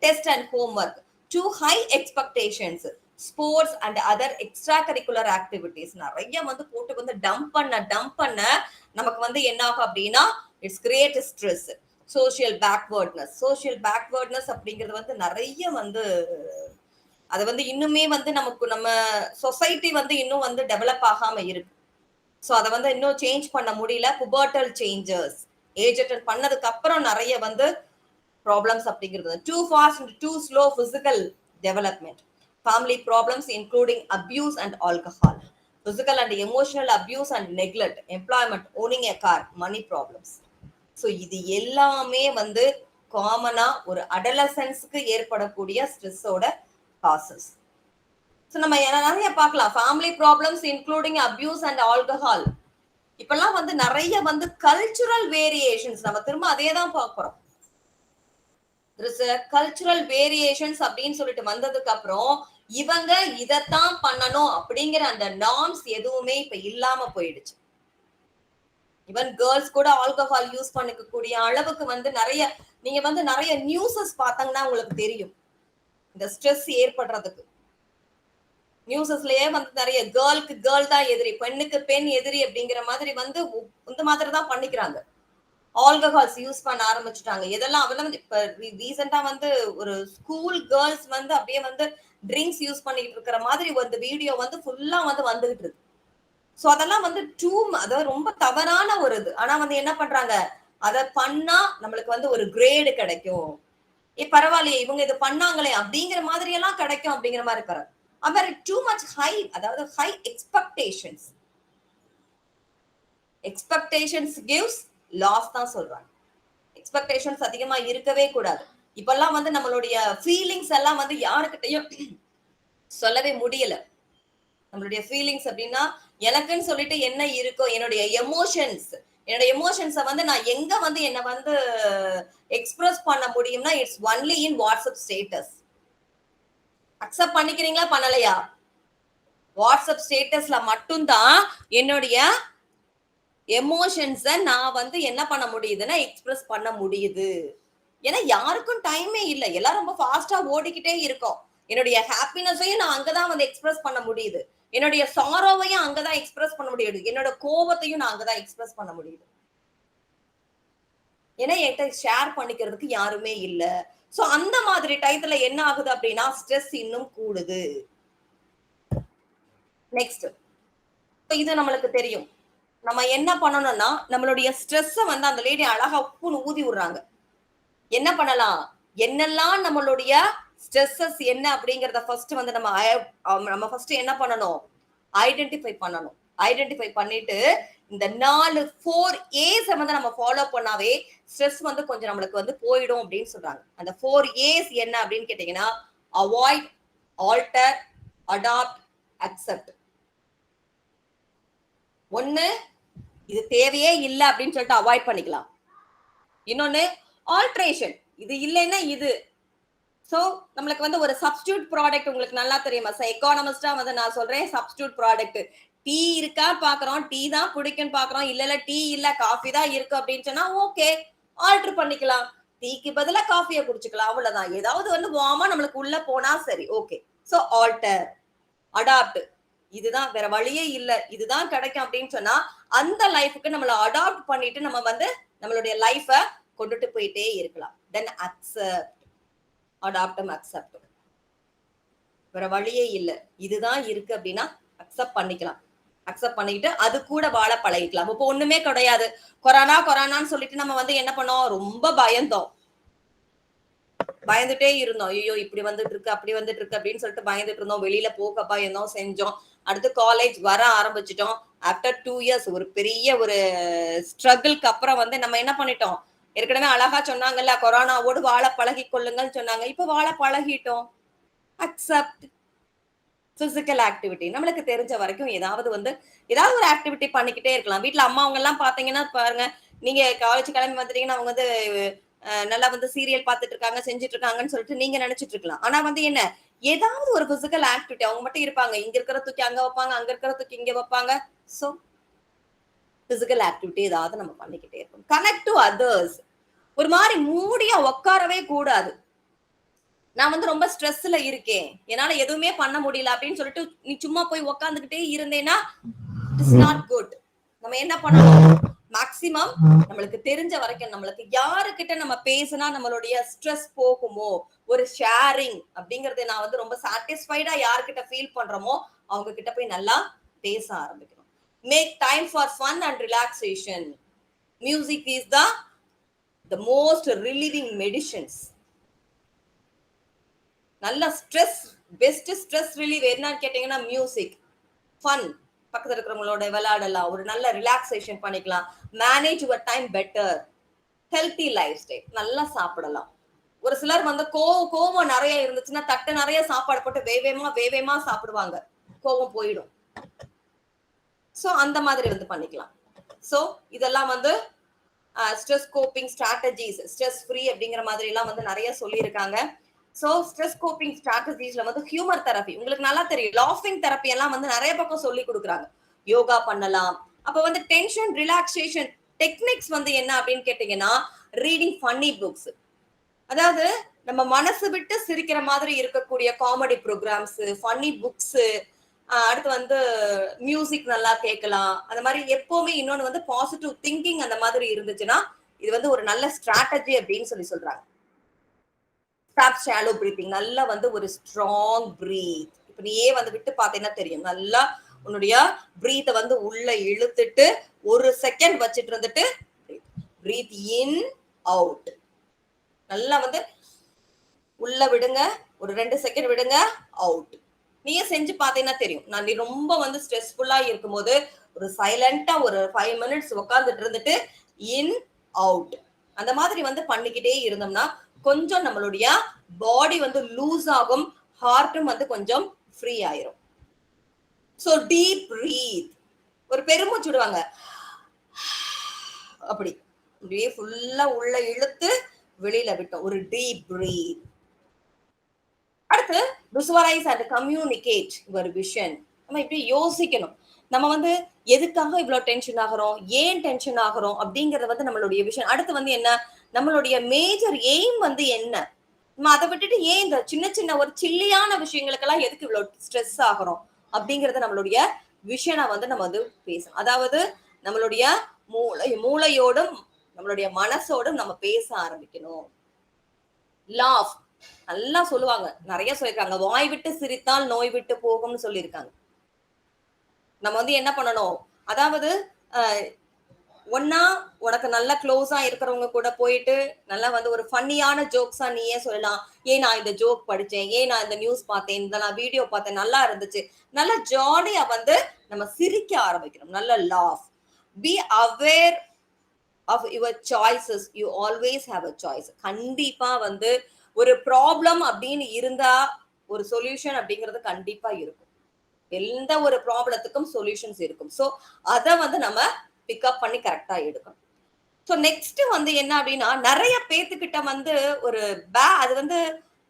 test and homework, too high expectations, sports and other extracurricular activities. நிறைய வந்து போட்டு வந்து டம்ப் பண்ண நமக்கு வந்து என்ன ஆகும் அப்படின்னா it's create stress. Social backwardness அப்படிங்கிறது வந்து நிறைய வந்து அது வந்து இன்னுமே வந்து நமக்கு நம்ம சொசைட்டி வந்து இன்னும் வந்து டெவலப் ஆகாம இருக்கு. சோ அதை வந்து இன்னும் சேஞ்ச் பண்ண முடியல. புபர்டல் சேஞ்சஸ் ஏஜ் அட்டன் பண்ணதுக்கு அப்புறம் நிறைய வந்து ப்ராப்ளம்ஸ் அப்படிங்கிறது. Too fast and too slow physical development, family problems including abuse and alcohol, physical and emotional abuse and neglect, employment, owning a car, money problems. So இது எல்லாமே வந்து காமனா ஒரு அடலசன்ஸ்க்கு ஏற்படக்கூடிய ஸ்ட்ரெஸ்ஸோட காசஸ். சோ நம்ம நிறைய பார்க்கலாம். Family problems including abuse and alcohol. இப்பெல்லாம் வந்து நிறைய வந்து கல்ச்சுரல் வேரியேஷன்ஸ், நம்ம திரும்ப அதே தான் பார்க்கிறோம். கல்ச்சுரல் வேரியேஷன்ஸ் அப்படின்னு சொல்லிட்டு வந்ததுக்கு அப்புறம் இவங்க இதத்தான் பண்ணணும் அப்படிங்கிற அந்த நார்ம்ஸ் எதுவுமே இப்ப இல்லாம போயிடுச்சு. ஈவன் கேர்ள்ஸ் கூட ஆல்கஹால் யூஸ் பண்ணிக்கக்கூடிய அளவுக்கு வந்து நிறைய நீங்க வந்து நிறைய நியூஸஸ் பார்த்தாங்கன்னா உங்களுக்கு தெரியும். இந்த ஸ்ட்ரெஸ் ஏற்படுறதுக்கு நியூஸஸ்லயே வந்து நிறைய கேர்ளுக்கு கேர்ள் தான் எதிரி, பெண்ணுக்கு பெண் எதிரி அப்படிங்கிற மாதிரி வந்து இந்த மாதிரி தான் பண்ணிக்கிறாங்க. ஆல்கஹால்ஸ் யூஸ் பண்ண ஆரம்பிச்சுட்டாங்க. இதெல்லாம் அவெல்லாம் வந்து இப்ப ரீசெண்டா வந்து ஒரு ஸ்கூல் கேர்ள்ஸ் வந்து அப்படியே வந்து ட்ரிங்க்ஸ் யூஸ் பண்ணிட்டு இருக்கிற மாதிரி ஒரு வீடியோ வந்து ஃபுல்லா வந்து வந்துகிட்டு இருக்கு. சோ அதெல்லாம் வந்து அதாவது ரொம்ப தவறான ஒரு இது. ஆனா வந்து என்ன பண்றாங்க, அதை பண்ணா நம்மளுக்கு வந்து ஒரு கிரேடு கிடைக்கும், பரவாயில்லையே இவங்க இது பண்ணாங்களே அப்படிங்கிற மாதிரி எல்லாம் கிடைக்கும் அப்படிங்கிற மாதிரி இருக்காரு. அவர் டூ மச் ஹை, அதாவது ஹை எக்ஸ்பெக்டேஷன்ஸ் கிவ்ஸ் லாஸ் தான் சொல்றாங்க. எக்ஸ்பெக்டேஷன்ஸ் அதிகமா இருக்கவே கூடாது. இப்பெல்லாம் வந்து நம்மளுடைய ஃபீலிங்ஸ் எல்லாம் வந்து யாருக்கிட்டையும் சொல்லவே முடியல. நம்மளுடைய ஃபீலிங்ஸ் அப்படின்னா எனக்குன்னு சொல்லிட்டு என்ன இருக்கோ, என்னுடைய எமோஷன்ஸை வந்து நான் எங்க வந்து என்ன வந்து எக்ஸ்பிரஸ் பண்ண முடியும்னா it's only in WhatsApp status. Accept பண்ணிக்கிறீங்களா பண்ணலையா, வாட்ஸ்அப் ஸ்டேட்டஸ்ல மட்டும்தான் என்னுடைய எமோஷன்ஸை நான் வந்து என்ன பண்ண முடியுதுன்னா எக்ஸ்பிரஸ் பண்ண முடியுது. ஏன்னா யாருக்கும் டைமே இல்லை, எல்லாரும் ரொம்ப ஃபாஸ்டா ஓடிக்கிட்டே இருக்கோம். என்னுடைய ஹாப்பினஸையும் நான் அங்கதான் வந்து எக்ஸ்பிரஸ் பண்ண முடியுது, என்னுடைய சாரோவையும் அங்கதான் எக்ஸ்பிரஸ் பண்ண முடியுது, என்னோட கோபத்தையும் நான் அங்கதான் எக்ஸ்பிரஸ் பண்ண முடியுது. ஏன்னா என்கிட்ட ஷேர் பண்ணிக்கிறதுக்கு யாருமே இல்ல. சோ அந்த மாதிரி டயத்துல என்ன ஆகுது அப்படின்னா ஸ்ட்ரெஸ் இன்னும் கூடுது. நெக்ஸ்ட் இது நம்மளுக்கு தெரியும். நம்ம என்ன பண்ணணும்னா நம்மளுடைய ஸ்ட்ரெஸ் வந்து அந்த லேடி அழகா உப்புன்னு ஊதி விடுறாங்க. என்ன பண்ணலாம்? என்னெல்லாம் நம்மளுடைய ஸ்ட்ரெஸ்ஸஸ் என்ன அப்படிங்கறத ஃபர்ஸ்ட் வந்து நம்ம ஃபர்ஸ்ட் என்ன பண்ணணும்? ஐடென்டிஃபை பண்ணணும். ஐடென்டிஃபை பண்ணிட்டு இந்த 4 4 ஏஸ் வந்து நம்ம ஃபாலோ பண்ணாவே ஸ்ட்ரெஸ் வந்து கொஞ்சம் நம்மளுக்கு வந்து போயிடும் அப்படின்னு சொல்றாங்க. அந்த 4 ஏஸ் என்ன அப்படின்னு கேட்டீங்கன்னா அவாய்ட், ஆல்டர், அடாப்ட், அக்செப்ட். ஒண்ணு இது தேவையே இல்ல அப்படின்னு சொல்லிட்டு அவாய்ட் பண்ணிக்கலாம். இன்னொன்னு ஆல்ட்ரேஷன், இது இல்லைன்னா இது. சோ நம்மளுக்கு வந்து ஒரு சப்ஸ்டிடியூட் ப்ராடக்ட் உங்களுக்கு நல்லா தெரியுமா? எக்கானமிஸ்டா வந்து நான் சொல்றேன் சப்ஸ்டிடியூட் ப்ராடக்ட். டீ இருக்கா பாக்குறோம், டீ தான் பிடிக்கும்னு பாக்குறோம், இல்ல டீ இல்ல காஃபி தான் இருக்கு அப்படின்னு சொன்னா ஓகே ஆல்டர் பண்ணிக்கலாம். டீக்கு பதிலா காஃபியை குடிச்சுக்கலாம், அவ்வளவுதான். ஏதாவது வந்து வார்மா நம்மளுக்கு உள்ள போனா சரி, ஓகே. சோ ஆல்டர், அடாப்ட், இதுதான் வேற வழியே இல்ல, இதுதான் கிடைக்கும் அப்படின்னு சொன்னா அந்த லைஃபுக்கு நம்மள அடாப்ட் பண்ணிட்டு நம்ம வந்து நம்மளுடைய லைஃப கொண்டுட்டு போயிட்டே இருக்கலாம். தென் அக்செப்ட், அடாப்டும் அக்செப்ட். வேற வழியே இல்ல, இதுதான் இருக்கு அப்படின்னா அக்செப்ட் பண்ணிக்கலாம். அக்செப்ட் பண்ணிட்டு அது கூட வாழ பழகிக்கலாம். இப்போ ஒண்ணுமே கிடையாது, கொரோனான்னு சொல்லிட்டு நம்ம வந்து என்ன பண்ணோம்? ரொம்ப பயந்துட்டே இருந்தோம். ஐயோ இப்படி வந்துட்டு இருக்கு அப்படி வந்துட்டு இருக்கு அப்படின்னு சொல்லிட்டு பயந்துட்டு இருந்தோம். வெளியில போக பயந்தோம், செஞ்சோம். அடுத்து காலேஜ் வர ஆரம்பிச்சிட்டோம். ஆஃப்டர் 2 இயர்ஸ் ஒரு பெரிய ஒரு ஸ்ட்ரகிள்க்கு அப்புறம் வந்து நம்ம என்ன பண்ணிட்டோம்? ஏற்கனவே அழகா சொன்னாங்கல்ல, கொரோனாவோடு வாழ பழகி கொள்ளுங்கன்னு சொன்னாங்க. இப்ப வாழ பழகிட்டோம். அக்செப்ட். பிசிக்கல் ஆக்டிவிட்டி நம்மளுக்கு தெரிஞ்ச வரைக்கும் ஏதாவது ஒரு ஆக்டிவிட்டி பண்ணிக்கிட்டே இருக்கலாம். வீட்டுல அம்மா அவங்க எல்லாம் பாத்தீங்கன்னா பாருங்க, நீங்க காலேஜ் கிளம்பி வந்துட்டீங்கன்னா அவங்க வந்து நல்லா வந்து சீரியல் பார்த்துட்டு இருக்காங்க, செஞ்சுட்டு இருக்காங்கன்னு சொல்லிட்டு நீங்க நினைச்சிட்டு இருக்கலாம். ஆனா வந்து என்ன, ஏதாவது ஒரு பிசிக்கல் ஆக்டிவிட்டி அவங்க மட்டும் இருப்பாங்க. இங்க இருக்கிற தூக்கி அங்க வைப்பாங்க, அங்க இருக்கிற தூக்கி இங்க வைப்பாங்க. சோ பிசிக்கல் ஆக்டிவிட்டி ஏதாவது நம்ம பண்ணிக்கிட்டே இருக்கோம். Connect to others. ஒரு மாதிரி மூடியா உட்காரவே கூடாது. நான் வந்து ரொம்ப ஸ்ட்ரெஸ்ல இருக்கேன், என்னால எதுவுமே பண்ண முடியல அப்படின்னு சொல்லிட்டு நீ சும்மா போய் உக்காந்துக்கிட்டே இருந்தேன்னா இட்ஸ் நாட் குட். நம்ம என்ன பண்ணணும்? மேக்சிமம் நம்மளுக்கு தெரிஞ்ச வரைக்கும் நம்மளுக்கு யாருக்கிட்ட நம்ம பேசினா நம்மளுடைய ஸ்ட்ரெஸ் போகுமோ, ஒரு ஷேரிங் அப்படிங்கறது நான் வந்து ரொம்ப சாட்டிஸ்ஃபைடா யார்கிட்ட ஃபீல் பண்றோமோ அவங்க கிட்ட போய் நல்லா பேச ஆரம்பிக்கணும். Make time for fun and relaxation. Music is the most relieving medicines. நல்ல ஸ்ட்ரெஸ், பெஸ்ட் ஸ்ட்ரெஸ் ரிலீவ் என்னன்னு கேட்டீங்கன்னா மியூசிக், ஃபன், பக்கத்துல இருக்கிறவங்களோட விளையாடலாம், ஒரு நல்ல ரிலாக்ஸேஷன் பண்ணிக்கலாம். Manage your time better. Healthy life style, நல்லா சாப்பிடலாம். ஒரு சிலர் வந்து கோவம் நிறைய இருந்துச்சுன்னா தட்டு நிறைய சாப்பாடு போட்டு வேவேமா சாப்பிடுவாங்க, கோவம் போயிடும். சோ அந்த மாதிரி வந்து பண்ணிக்கலாம். சோ இதெல்லாம் வந்து stress coping strategies, stress free அப்படிங்கிற மாதிரி எல்லாம் வந்து நிறைய சொல்லியிருக்காங்க. சோ ஸ்ட்ரெஸ் கோப்பிங் ஸ்ட்ராட்டஜிஸ்ல வந்து ஹியூமர் தெரப்பி உங்களுக்கு நல்லா தெரியும். லாஃபிங் தெரப்பி எல்லாம் வந்து நிறைய பக்கம் சொல்லி கொடுக்குறாங்க. யோகா பண்ணலாம். அப்ப வந்து டென்ஷன் ரிலாக்ஸேஷன் டெக்னிக்ஸ் வந்து என்ன அப்படின்னு கேட்டீங்கன்னா ரீடிங் ஃபன்னி புக்ஸ். அதாவது நம்ம மனசு விட்டு சிரிக்கிற மாதிரி இருக்கக்கூடிய காமெடி ப்ரோக்ராம்ஸ், ஃபன்னி புக்ஸ், அடுத்து வந்து மியூசிக் நல்லா கேட்கலாம். அந்த மாதிரி எப்பவுமே இன்னொன்னு வந்து பாசிட்டிவ் திங்கிங் அந்த மாதிரி இருந்துச்சுன்னா இது வந்து ஒரு நல்ல ஸ்ட்ராட்டஜி அப்படின்னு சொல்றாங்க. ஸ்டாப் ஷாலோ பிரீத்திங், நல்லா வந்து ஒரு ஸ்ட்ராங் பிரீத். இப்ப நீயே வந்து விட்டு பார்த்தீங்கன்னா தெரியும், நல்லா உன்னுடைய பிரீத்தை வந்து உள்ள இழுத்துட்டு ஒரு செகண்ட் வச்சுட்டு இருந்துட்டு பிரீத் இன் அவுட். நல்லா வந்து உள்ள விடுங்க, ஒரு 2 செகண்ட் விடுங்க, அவுட். நீயே செஞ்சு பார்த்தீங்கன்னா தெரியும். நான் நீ ரொம்ப வந்து ஸ்ட்ரெஸ்ஃபுல்லா இருக்கும்போது ஒரு சைலண்டா ஒரு 5 மினிட்ஸ் உட்கார்ந்துட்டு இருந்துட்டு இன் அவுட் அந்த மாதிரி வந்து பண்ணிக்கிட்டே இருந்தோம்னா கொஞ்சம் நம்மளுடைய பாடி வந்து லூஸ் ஆகும், ஹார்ட்டும் வந்து கொஞ்சம் ஃப்ரீ ஆயிரும். சோ டீப் பிரீத், ஒரு பெருமூச்சு விடுவாங்க, அப்படி அப்படியே ஃபுல்லா உள்ள இழுத்து வெளியில விட்டோம், ஒரு டீப் பிரீத். அடுத்து visualise and communicate your vision. நம்ம இப்படி யோசிக்கணும், நம்ம வந்து எதுக்காக இவ்வளவு டென்ஷன் ஆகிறோம், ஏன் டென்ஷன் ஆகிறோம் அப்படிங்கறது வந்து நம்மளுடைய விஷன். அடுத்து வந்து என்ன, நம்மளுடைய மேஜர் எய்ம் வந்து என்ன, நம்ம அதை விட்டுட்டு ஏன் இந்த சின்ன சின்ன ஒரு சில்லியான விஷயங்களுக்கெல்லாம் எதுக்கு இவ்வளவு ஸ்ட்ரெஸ் ஆகிறோம் அப்படிங்கறத நம்மளுடைய விஷனை வந்து நம்ம வந்து பேசணும். அதாவது நம்மளுடைய மூளையோடும் நம்மளுடைய மனசோடு நம்ம பேச ஆரம்பிக்கணும். லாஃப் நல்லா சொல்லுவாங்க, நிறைய சொல்லிருக்காங்க. வாய் விட்டு சிரித்தால் நோய் விட்டு போகும்னு சொல்லியிருக்காங்க. நம்ம வந்து என்ன பண்ணணும், அதாவது ஒன்னா உனக்கு நல்ல க்ளோஸா இருக்கிறவங்க கூட போயிட்டு நல்லா வந்து ஒரு ஃபன்னியான ஜோக்ஸா நீயே சொல்லலாம். ஏன் நான் இந்த ஜோக் படிச்சேன், ஏன் நான் இந்த நியூஸ் பார்த்தேன், இந்த நான் வீடியோ பார்த்தேன், நல்லா இருந்துச்சு. நல்லா ஜாலியா வந்து நம்ம சிரிக்க ஆரம்பிக்கணும். நல்ல laugh. Be aware of your choices. You always have a choice. கண்டிப்பா வந்து ஒரு ப்ராப்ளம் அப்படின்னு இருந்தா ஒரு சொல்யூஷன் அப்படிங்கிறது கண்டிப்பா இருக்கும். எந்த ஒரு ப்ராப்ளத்துக்கும் சொல்யூஷன்ஸ் இருக்கும். சோ அத வந்து நம்ம பிக்கப் பண்ணி கரெக்டா எடுக்கணும். சோ நெக்ஸ்ட் வந்து என்ன அப்படின்னா, நிறைய பேத்துக்கிட்ட வந்து ஒரு அது வந்து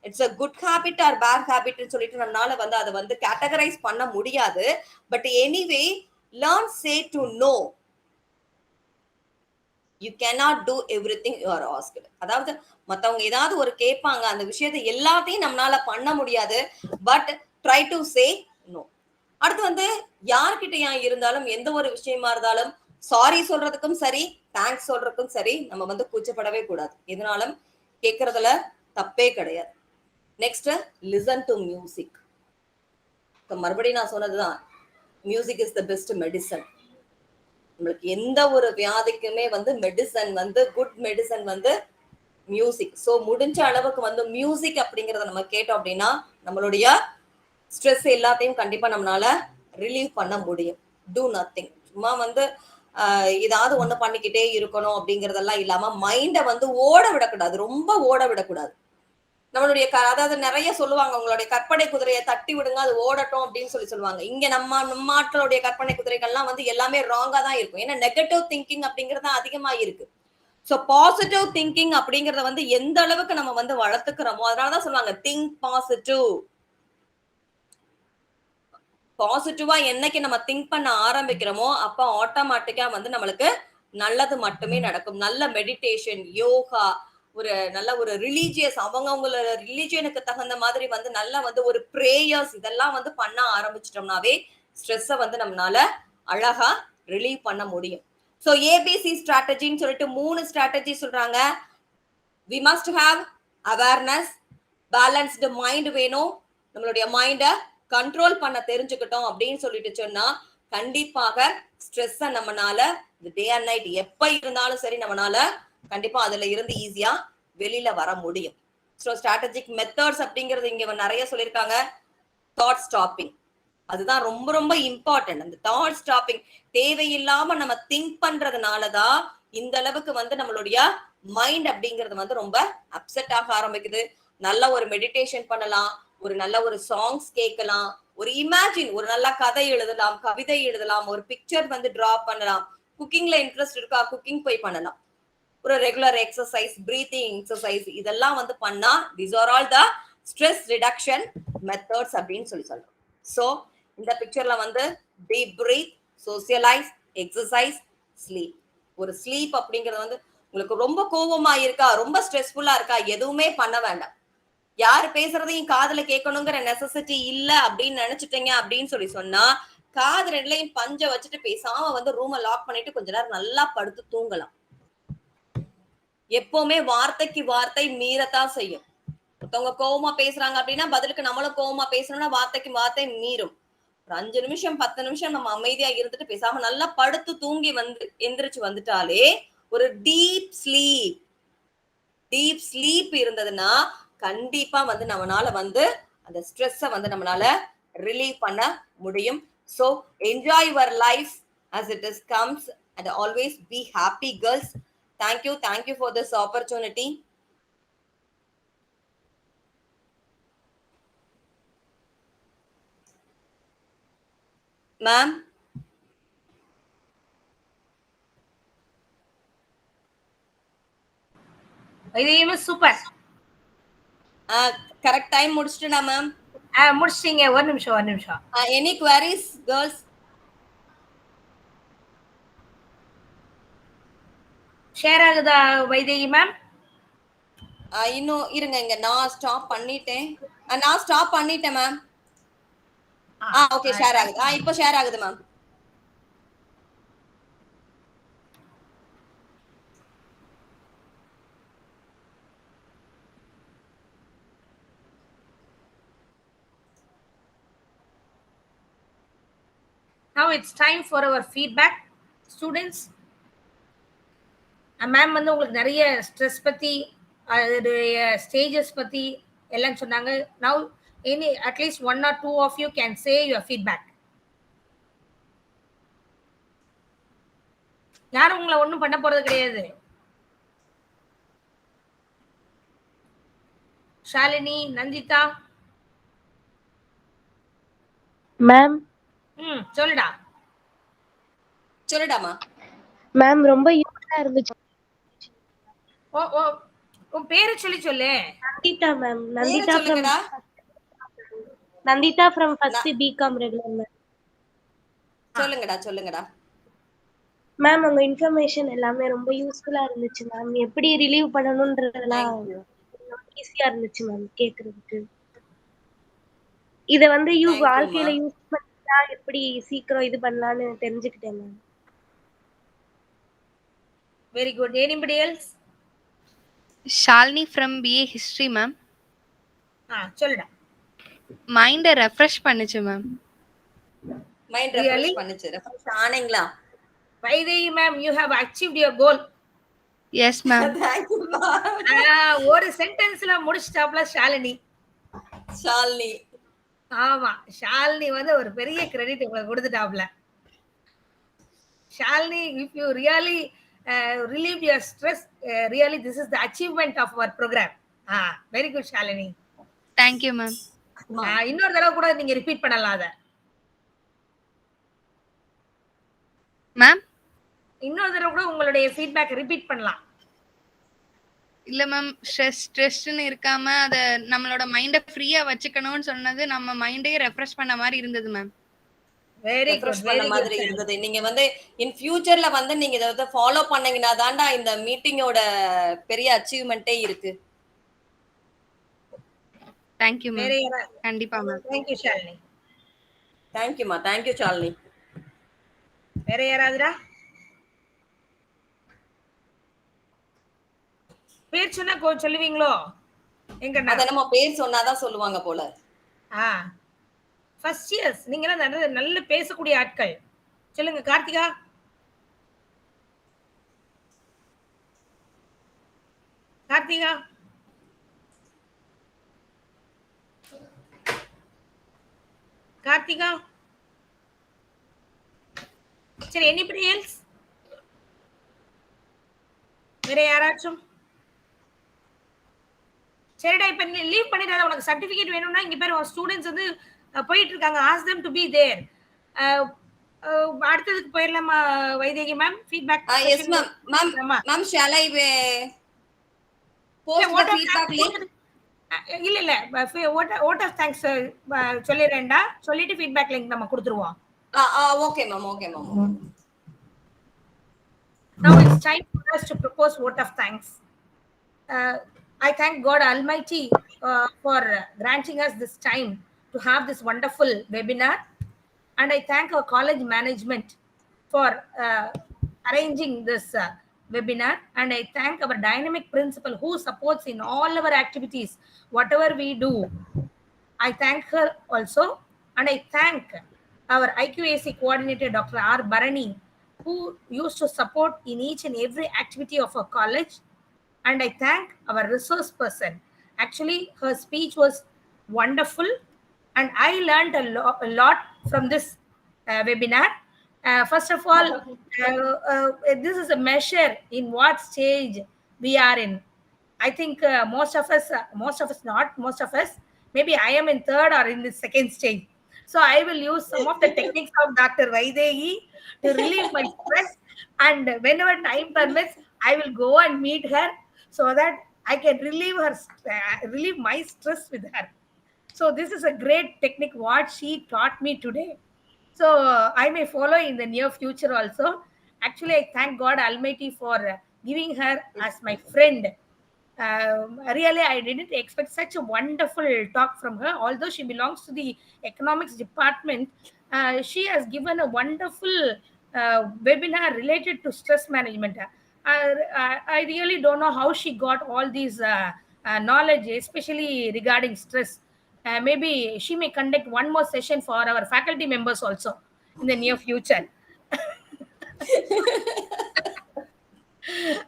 it's a good habit or bad ஹேபிட்னு சொல்லிட்டு நம்மளால வந்து அதை வந்து கேட்டகரைஸ் பண்ண முடியாது. But anyway learn say to no. You cannot do everything you are asked. அதாவது மத்தவங்க ஏதாவது ஒரு கேட்பாங்க, அந்த விஷயத்தை எல்லாத்தையும் நம்மளால பண்ண முடியாது. But try to say no. அடுத்து வந்து யார்கிட்டயா இருந்தாலும் எந்த ஒரு விஷயமா இருந்தாலும் சாரி சொல்றதுக்கும் சரி, தேங்க்ஸ் சொல்றதுக்கும் சரி, நம்ம வந்து கூச்சப்படவே கூடாது. எதனாலும் கேட்கறதுல தப்பே கிடையாது. Next listen to music. மறுபடியும் நான் சொன்னதுதான், music is the best medicine. நம்மளுக்கு எந்த ஒரு வியாதிக்குமே வந்து மெடிசன் வந்து குட் மெடிசன் வந்து மியூசிக். சோ முடிஞ்ச அளவுக்கு வந்து மியூசிக் அப்படிங்கறத நம்ம கேட்டோம் அப்படின்னா நம்மளுடைய ஸ்ட்ரெஸ் எல்லாத்தையும் கண்டிப்பா நம்மளால ரிலீவ் பண்ண முடியும். Two nothing. சும்மா வந்து ஏதாவது ஒண்ணு பண்ணிக்கிட்டே இருக்கணும் அப்படிங்கறதெல்லாம் இல்லாம மைண்ட வந்து ஓட விடக்கூடாது, ரொம்ப ஓட விடக்கூடாது. நம்மளுடைய அதாவது நிறைய சொல்லுவாங்க, உங்களுடைய கற்பனை குதிரையை தட்டி விடுங்க அது ஓடட்டும் அப்படின்னு சொல்லுவாங்க. இங்க நம்ம ஆட்களுடைய கற்பனை குதிரைகள்லாம் வந்து எல்லாமே ராங்கா தான் இருக்கும். ஏன்னா நெகட்டிவ் திங்கிங் அப்படிங்கறது அதிகமா இருக்கு. சோ பாசிட்டிவ் திங்கிங் அப்படிங்கறத வந்து எந்த அளவுக்கு நம்ம வந்து வளர்த்துக்கிறோமோ, அதனாலதான் சொல்லுவாங்க திங்க் பாசிட்டிவ். பாசிட்டிவா என்னைக்கு நம்ம திங்க் பண்ண ஆரம்பிக்கிறோமோ அப்ப ஆட்டோமேட்டிக்கா வந்து நம்மளுக்கு நல்லது மட்டுமே நடக்கும். நல்ல மெடிடேஷன், யோகா, ஒரு நல்ல ஒரு ரிலீஜியஸ் அவங்களோட ரிலீஜியனுக்கு தகுந்த மாதிரி வந்து நல்ல வந்து ஒரு பிரேயர்ஸ் இதெல்லாம் வந்து பண்ண ஆரம்பிச்சிட்டோம்னாவே ஸ்ட்ரெஸ்ஸை வந்து நம்மளால அழகா ரிலீவ் பண்ண முடியும். சோ ஏபிசி ஸ்ட்ராட்டஜின்னு சொல்லிட்டு 3 ஸ்ட்ராட்டஜி சொல்றாங்க. We must have awareness, balanced mind வேணும். நம்மளுடைய மைண்ட கண்ட்ரோல் பண்ண தெரிஞ்சுக்கிட்டோம் அப்படின்னு சொல்லிட்டு சொன்னா கண்டிப்பாக ஸ்ட்ரெஸ்ஸ நம்மனால டே அண்ட் நைட் எப்ப இருந்தாலும் சரி நம்மனால கண்டிப்பா அதுல இருந்து ஈஸியா வெளியில வர முடியும். ஸோ ஸ்ட்ராட்டஜிக் மெத்தட்ஸ் அப்படிங்கிறது இங்க நிறைய சொல்லியிருக்காங்க. தாட் ஸ்டாப்பிங் அதுதான் ரொம்ப ரொம்ப இம்பார்ட்டன்ட். அந்த தாட் ஸ்டாப்பிங் தேவையில்லாம நம்ம திங்க் பண்றதுனாலதான் இந்த அளவுக்கு வந்து நம்மளுடைய மைண்ட் அப்படிங்கிறது வந்து ரொம்ப அப்செட் ஆக ஆரம்பிக்குது. நல்ல ஒரு மெடிடேஷன் பண்ணலாம், ஒரு நல்ல ஒரு சாங்ஸ் கேட்கலாம், ஒரு இமேஜின் ஒரு நல்ல கதை எழுதலாம், கவிதை எழுதலாம், ஒரு பிக்சர் வந்து டிரா பண்ணலாம். குக்கிங்ல இன்ட்ரெஸ்ட் இருக்கா, குக்கிங் போய் பண்ணலாம். ஒரு ரெகுலர் எக்ஸசைஸ், பிரீத்திங் எக்ஸசைஸ் இதெல்லாம் வந்து பண்ணா these are all the stress reduction methods அப்படின்னு சொல்றோம். சோ இந்த பிக்சர்ல வந்து deep breathe, socialize, exercise, sleep. ஒரு ஸ்லீப் அப்படிங்கிறது வந்து உங்களுக்கு ரொம்ப கோபமா இருக்கா, ரொம்ப ஸ்ட்ரெஸ்ஃபுல்லா இருக்கா, எதுவுமே பண்ண வேண்டாம். யாரு பேசுறதையும் காதுல கேட்கணுங்கிற நெசசிட்டி இல்ல அப்படின்னு நினைச்சிட்டீங்க அப்படின்னு சொன்னா காது ரெண்டுலையும் பஞ்ச வச்சுட்டு பேசாம வந்து ரூமை லாக் பண்ணிட்டு கொஞ்ச நேரம் நல்லா படுத்து தூங்கலாம். எப்பவுமே வார்த்தைக்கு வார்த்தை மீறத்தான் செய்யும். ஒருத்தவங்க கோவமா பேசுறாங்க அப்படின்னா பதிலுக்கு நம்மளும் கோவமா பேசணும்னா வார்த்தைக்கு வார்த்தை மீறும். ஒரு 5 நிமிஷம் 10 நிமிஷம் நம்ம அமைதியா இருந்துட்டு பேசாம நல்லா படுத்து தூங்கி வந்து எந்திரிச்சு வந்துட்டாலே ஒரு டீப் ஸ்லீப் இருந்ததுன்னா கண்டிப்பா வந்து நம்மளால வந்து அந்த ஸ்ட்ரெஸ்ஸை வந்து நம்மளால ரிலீவ் பண்ண முடியும். So enjoy your life as it is comes and always be happy girls. Thank you for this opportunity. Ma'am, இதையுமே சூப்பர். கரெக்ட் டைம் முடிச்சிட்டேனா மேம்? முடிச்சிட்டீங்க. ஒரு நிமிஷம். Any queries girls? ஷேர் ஆகுதா வைதேகி மேம்? இன்னும் இருங்க, இங்க நான் ஸ்டாப் பண்ணிட்டேன் மேம். ஓகே ஷேர் ஆகுது. இப்போ ஷேர் ஆகுது ma'am. Now it's time for our feedback. Students, ma'am வந்து உங்களுக்கு நிறைய ஸ்ட்ரெஸ் பத்தி அதோடைய ஸ்டேஜஸ் பத்தி எல்லாம் சொன்னாங்க. Now any at least one or two of you can say your feedback. யாரும் உங்களை ஒண்ணும் பண்ண போறது கிடையாது. ஷாலினி, நந்திதா. மேம் சொல்லுடா. சொல்லுடாமா. மேம் ரொம்ப யூஸ்ஃபுல்லா இருந்துச்சு. ஓ ஓ உன் பேரை சொல்லு. நந்திதா மேம். சொல்லுங்கடா. Nandita from first BCom regular ma'am. சொல்லுங்கடா. மேம் உங்க இன்ஃபர்மேஷன் எல்லாமே ரொம்ப யூஸ்ஃபுல்லா இருந்துச்சு மேம். எப்படி ரிலீவ் பண்ணணும்ன்றதெல்லாம் ஈஸியா இருந்துச்சு மேம் கேக்குறதுக்கு. இத வந்து வாழ்க்கையில யூஸ் பண்ணா எப்படி சீக்கிரம் இது பண்ணலாம்னு தெரிஞ்சுக்கிட்டேன் ma'am. Very good. Anybody else? Shalini from BA History ma'am. சொல்லுடா. மைண்ட ரெஃப்ரெஷ் பண்ணுச்சு மேம். மைண்ட் ரெஃப்ரெஷ் பண்ணுச்சு. ரெஃப்ரெஷ் ஆனீங்களா? Vaidehi ma'am, you have achieved your goal. Yes ma'am. Thank you ma'am. ஒரு சென்டென்ஸ்ல முடிச்சிட்டாப்ல ஷாலினி. ஆமா, ஷாலினி வந்து ஒரு பெரிய கிரெடிட் உங்களுக்கு கொடுத்துட்டாப்ல. Shalini, if you really relieve your stress, really this is the achievement of our program. Very good Shalini. Thank you ma'am. இன்னொரு தடவை கூட நீங்க ரிப்பீட் பண்ணலாம் அத. மேம் இன்னொரு தடவை கூட உங்களுடைய ஃபீட்பேக் ரிப்பீட் பண்ணலாம். இல்ல மேம், ஸ்ட்ரெஸ்ன்னு இருக்காம அத நம்மளோட மைண்ட ஃப்ரீயா வச்சுக்கணும்னு சொன்னது நம்ம மைண்டையே ரெஃப்ரெஷ் பண்ண மாதிரி இருந்தது மேம். Very good. பண்ண மாதிரி இருந்தது. நீங்க வந்து இன் ஃபியூச்சர்ல வந்து நீங்க இத ஃபாலோ பண்ணீங்கனா தான்டா இந்த மீட்டிங்கோட பெரிய அச்சீவ்மென்ட்டே இருக்கு. Thank you ma'am. கண்டிப்பா ma'am. Thank you Shalini. Thank you மா. Thank you Shalini. வேற யாராவதுடா? பேர் சொன்னா சொல்லுவீங்களோ? எங்கண்ணா? அத நம்ம பேர் சொன்னாதான் சொல்லுவாங்க போல. ஃபர்ஸ்ட் இயர்ஸ் நீங்க நல்ல பேசக்கூடிய ஆட்கள். சொல்லுங்க. கார்த்திகா. சரி, anybody else? வேற யாராச்சும்? சரிடா, இப்ப நீ லீவ் பண்ணிடாத. உனக்கு சர்டிபிகேட் வேணும்னா இங்க பேர் ஸ்டூடெண்ட்ஸ் வந்து போயிட்டு இருக்காங்க. Ask them to be there. அடுத்ததுக்கு போயிரலாமா Vaidehi ma'am? Feedback. Yes ma'am. Ma'am shall I post the feedback link? இல்ல vote of thanks சொல்லிரேன்டா. சொல்லிட்டு ஃபீட்பேக் லிங்க் நம்ம கொடுத்துருவோம். Okay ma'am. Now it's time for us to propose vote of thanks. I thank God Almighty for granting us this time to have this wonderful webinar, and I thank our college management for arranging this webinar, and I thank our dynamic principal who supports in all our activities, whatever we do. I thank her also, and I thank our IQAC coordinator Dr. R. Barani, who used to support in each and every activity of our college. And I thank our resource person. Actually, her speech was wonderful, and I learned a lot from this webinar. First of all, this is a measure in what stage we are in. I think most of us, maybe I am in third or in the second stage. So I will use some of the techniques of Dr. Vaidehi to relieve my stress, and whenever time permits, I will go and meet her so that I can relieve my stress with her. So this is a great technique what she taught me today. So I may follow in the near future also. Actually, I thank God Almighty for giving her as my friend. Really, I didn't expect such a wonderful talk from her. Although she belongs to the economics department, she has given a wonderful webinar related to stress management. I really don't know how she got all these knowledge, especially regarding stress. Maybe she may conduct one more session for our faculty members also. in the near future.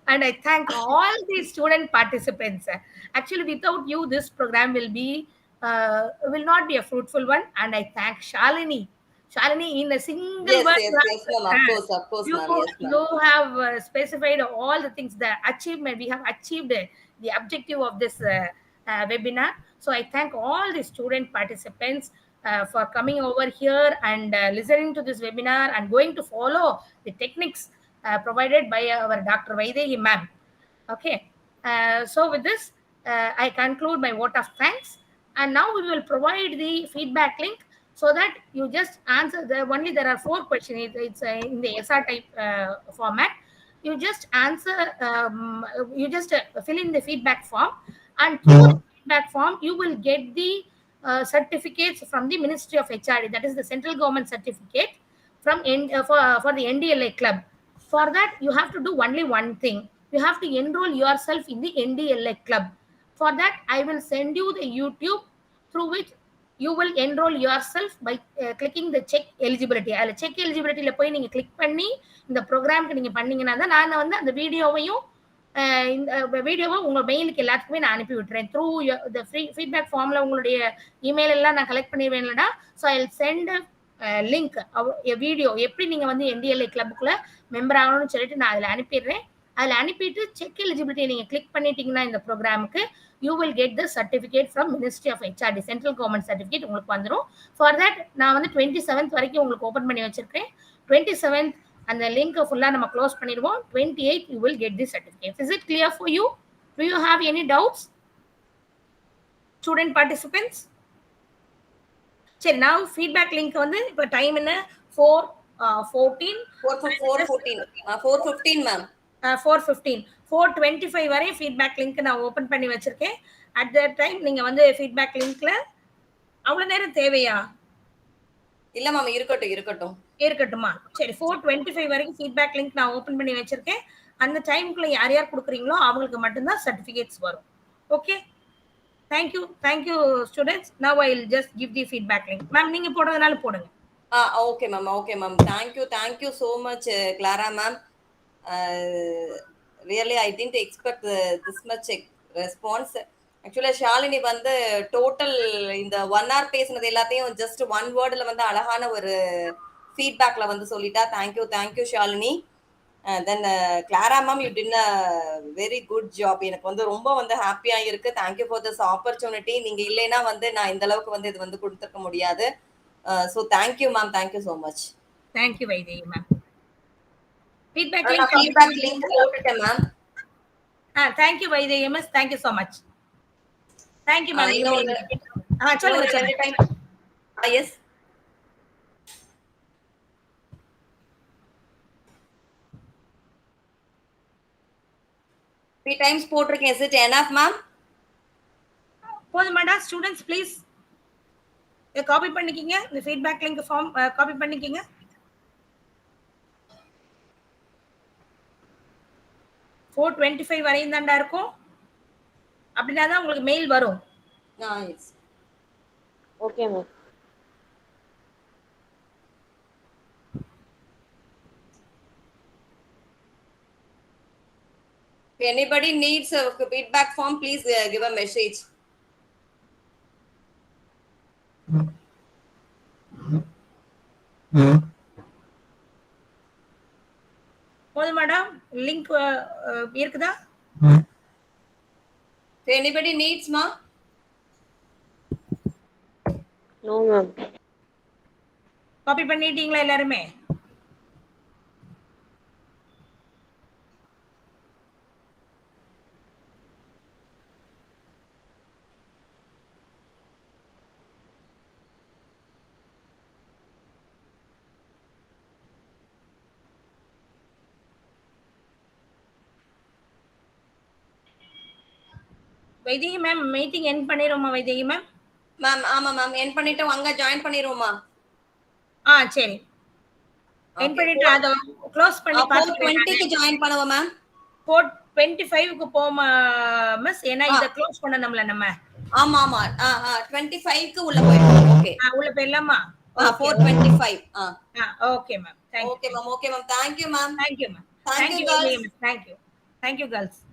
And I thank all the student participants. Actually, without you, this program will not be a fruitful one. And I thank Shalini. Shalini, in a single Yes, word, yes, yes, ma'am. Of course, you, ma'am. Yes, ma'am. you have specified all the things, the achievement. We have achieved the objective of this webinar. So I thank all the student participants for coming over here and listening to this webinar and going to follow the techniques provided by our Dr. Vaidehi ma'am. Okay. So with this, I conclude my vote of thanks. And now we will provide the feedback link so that you just answer. Only there are 4 questions. It's in the SR type format. You just answer. You just fill in the feedback form, and through the feedback form, you will get the certificates from the Ministry of HRD. That is the central government certificate from for the NDLA club. For that, you have to do only one thing. You have to enroll yourself in the NDLA club. For that, I will send you the YouTube through which you will enroll yourself by clicking the check eligibility. அதில் check eligibility போய் நீங்கள் click பண்ணி இந்த ப்ரோக்ராமுக்கு நீங்கள் பண்ணீங்கன்னா தான் நான் வந்து அந்த வீடியோவையும் இந்த வீடியோவை உங்கள் மெயிலுக்கு எல்லாத்துக்குமே நான் அனுப்பி விட்டுறேன். த்ரூ த ஃபீட்பேக் ஃபார்மில் உங்களுடைய இமெயில் எல்லாம் நான் கலெக்ட் பண்ணிடுவேன் இல்லைனா. So I will send link video எப்படி நீங்கள் வந்து NDLA கிளப்புக்குள்ளே மெம்பர் ஆகணும்னு சொல்லிட்டு நான் அதில் அனுப்பிடுறேன். அதில் அனுப்பிட்டு செக் எலிஜிபிலிட்டியை நீங்கள் கிளிக் பண்ணிட்டீங்கன்னா இந்த ப்ரோக்ராமுக்கு you will get the certificate from ministry of HRD, central government certificate உங்களுக்கு வந்துடும். ஃபார் தட் நான் வந்து 27th வரைக்கும் உங்களுக்கு ஓப்பன் பண்ணி வச்சிருக்கேன். 27th அந்த லிங்க் ஃபுல்லாக நம்ம க்ளோஸ் பண்ணிடுவோம். 28th you will get the certificate. Is it clear for you? To you have any doubts student participants? சரி, நான் ஃபீட்பேக் லிங்க் வந்து இப்போ டைம் என்ன 4:14 4:15 மேம். 4:15 4:25 வரை ஃபீட்பேக் லிங்க் நான் ஓபன் பண்ணி வச்சிருக்கேன். அட் த டைம் நீங்க வந்து ஃபீட்பேக் லிங்க்ல அவ்வளவு நேரம் தேவையா? இல்ல மேம், இருக்கட்டுமா? சரி, 4:25 வரைக்கும் ஃபீட்பேக் லிங்க் நான் ஓபன் பண்ணி வச்சிருக்கேன். அந்த டைம்க்குள்ள யார் யார் கொடுக்குறீங்களோ அவங்களுக்கு மட்டும்தான் சர்டிஃபிகேட்ஸ் வரும். Okay, thank you students. Now I will just give the feedback link. Ma'am நீங்க போடுறதுனால போடுங்க. Okay ma'am. Thank you so much Clara ma'am. Really I didn't expect this much response. Actually Shalini வந்து டோட்டல் இந்த 1 hour பேசினது எல்லாத்தையும் ஜஸ்ட் 1 wordல வந்து அழகான ஒரு ஃபீட்பேக்ல வந்து சொல்லிட்டா. Thank you Shalini. Then Clara ma'am, you did a very good job. எனக்கு வந்து ரொம்ப வந்து ஹாப்பியா இருக்கு. Thank you for this opportunity. நீங்க இல்லைன்னா வந்து நான் இந்த அளவுக்கு வந்து இது வந்து கொடுத்துருக்க முடியாது. So thank you ma'am, thank you so much. Thank you Vaidehi ma'am. Feedback link போட்டுட்டேன் ma'am. Thank you Vaidehi miss. Thank you so much. Thank you ma'am. சொல்லுங்க. எஸ், 3 times போட்டிருக்கேன். Is it enough ma'am? போதுமாடா? ஸ்டூடெண்ட்ஸ் ப்ளீஸ் இதை காப்பி பண்ணிக்கிங்க. இந்த ஃபீட்பேக் லிங்க் ஃபார்ம் காப்பி பண்ணிக்கிங்க. 4:25 வரையும் தாண்டா இருக்கும். அப்படின்னா தான் உங்களுக்கு மெயில் வரும். Okay ma'am. If anybody needs a feedback form, please give a message. போதுமாடா? லிங்க் இருக்குதா? If anybody needs ma? No ma'am. Copy பண்ணிட்டீங்களா எல்லாருமே? வைதேகி மேம், மீட்டிங் எண்ட் பண்ணிரோமா வைதேகி மேம்? மேம் ஆமா மேம், எண்ட் பண்ணிட்டு அங்க ஜாயின் பண்ணிரோமா? சரி, எண்ட் பண்ணிட்டு அத க்ளோஸ் பண்ணி பாத்துட்டு 20 க்கு ஜாயின் பண்ணுவோம் மேம். 4:25 க்கு போமா மிஸ்? ஏனா இத க்ளோஸ் பண்ணனும்ல நம்ம. ஆமா 25 க்கு உள்ள போயிடுவோம். ஓகே, உள்ள போயிடலாமா? Okay. 4:25. Okay, ma'am. Thank Okay, you. ma'am. Okay, ma'am. Thank you, ma'am. Thank you, ma'am. Thank you, very girls. much. Thank you. Thank you, girls.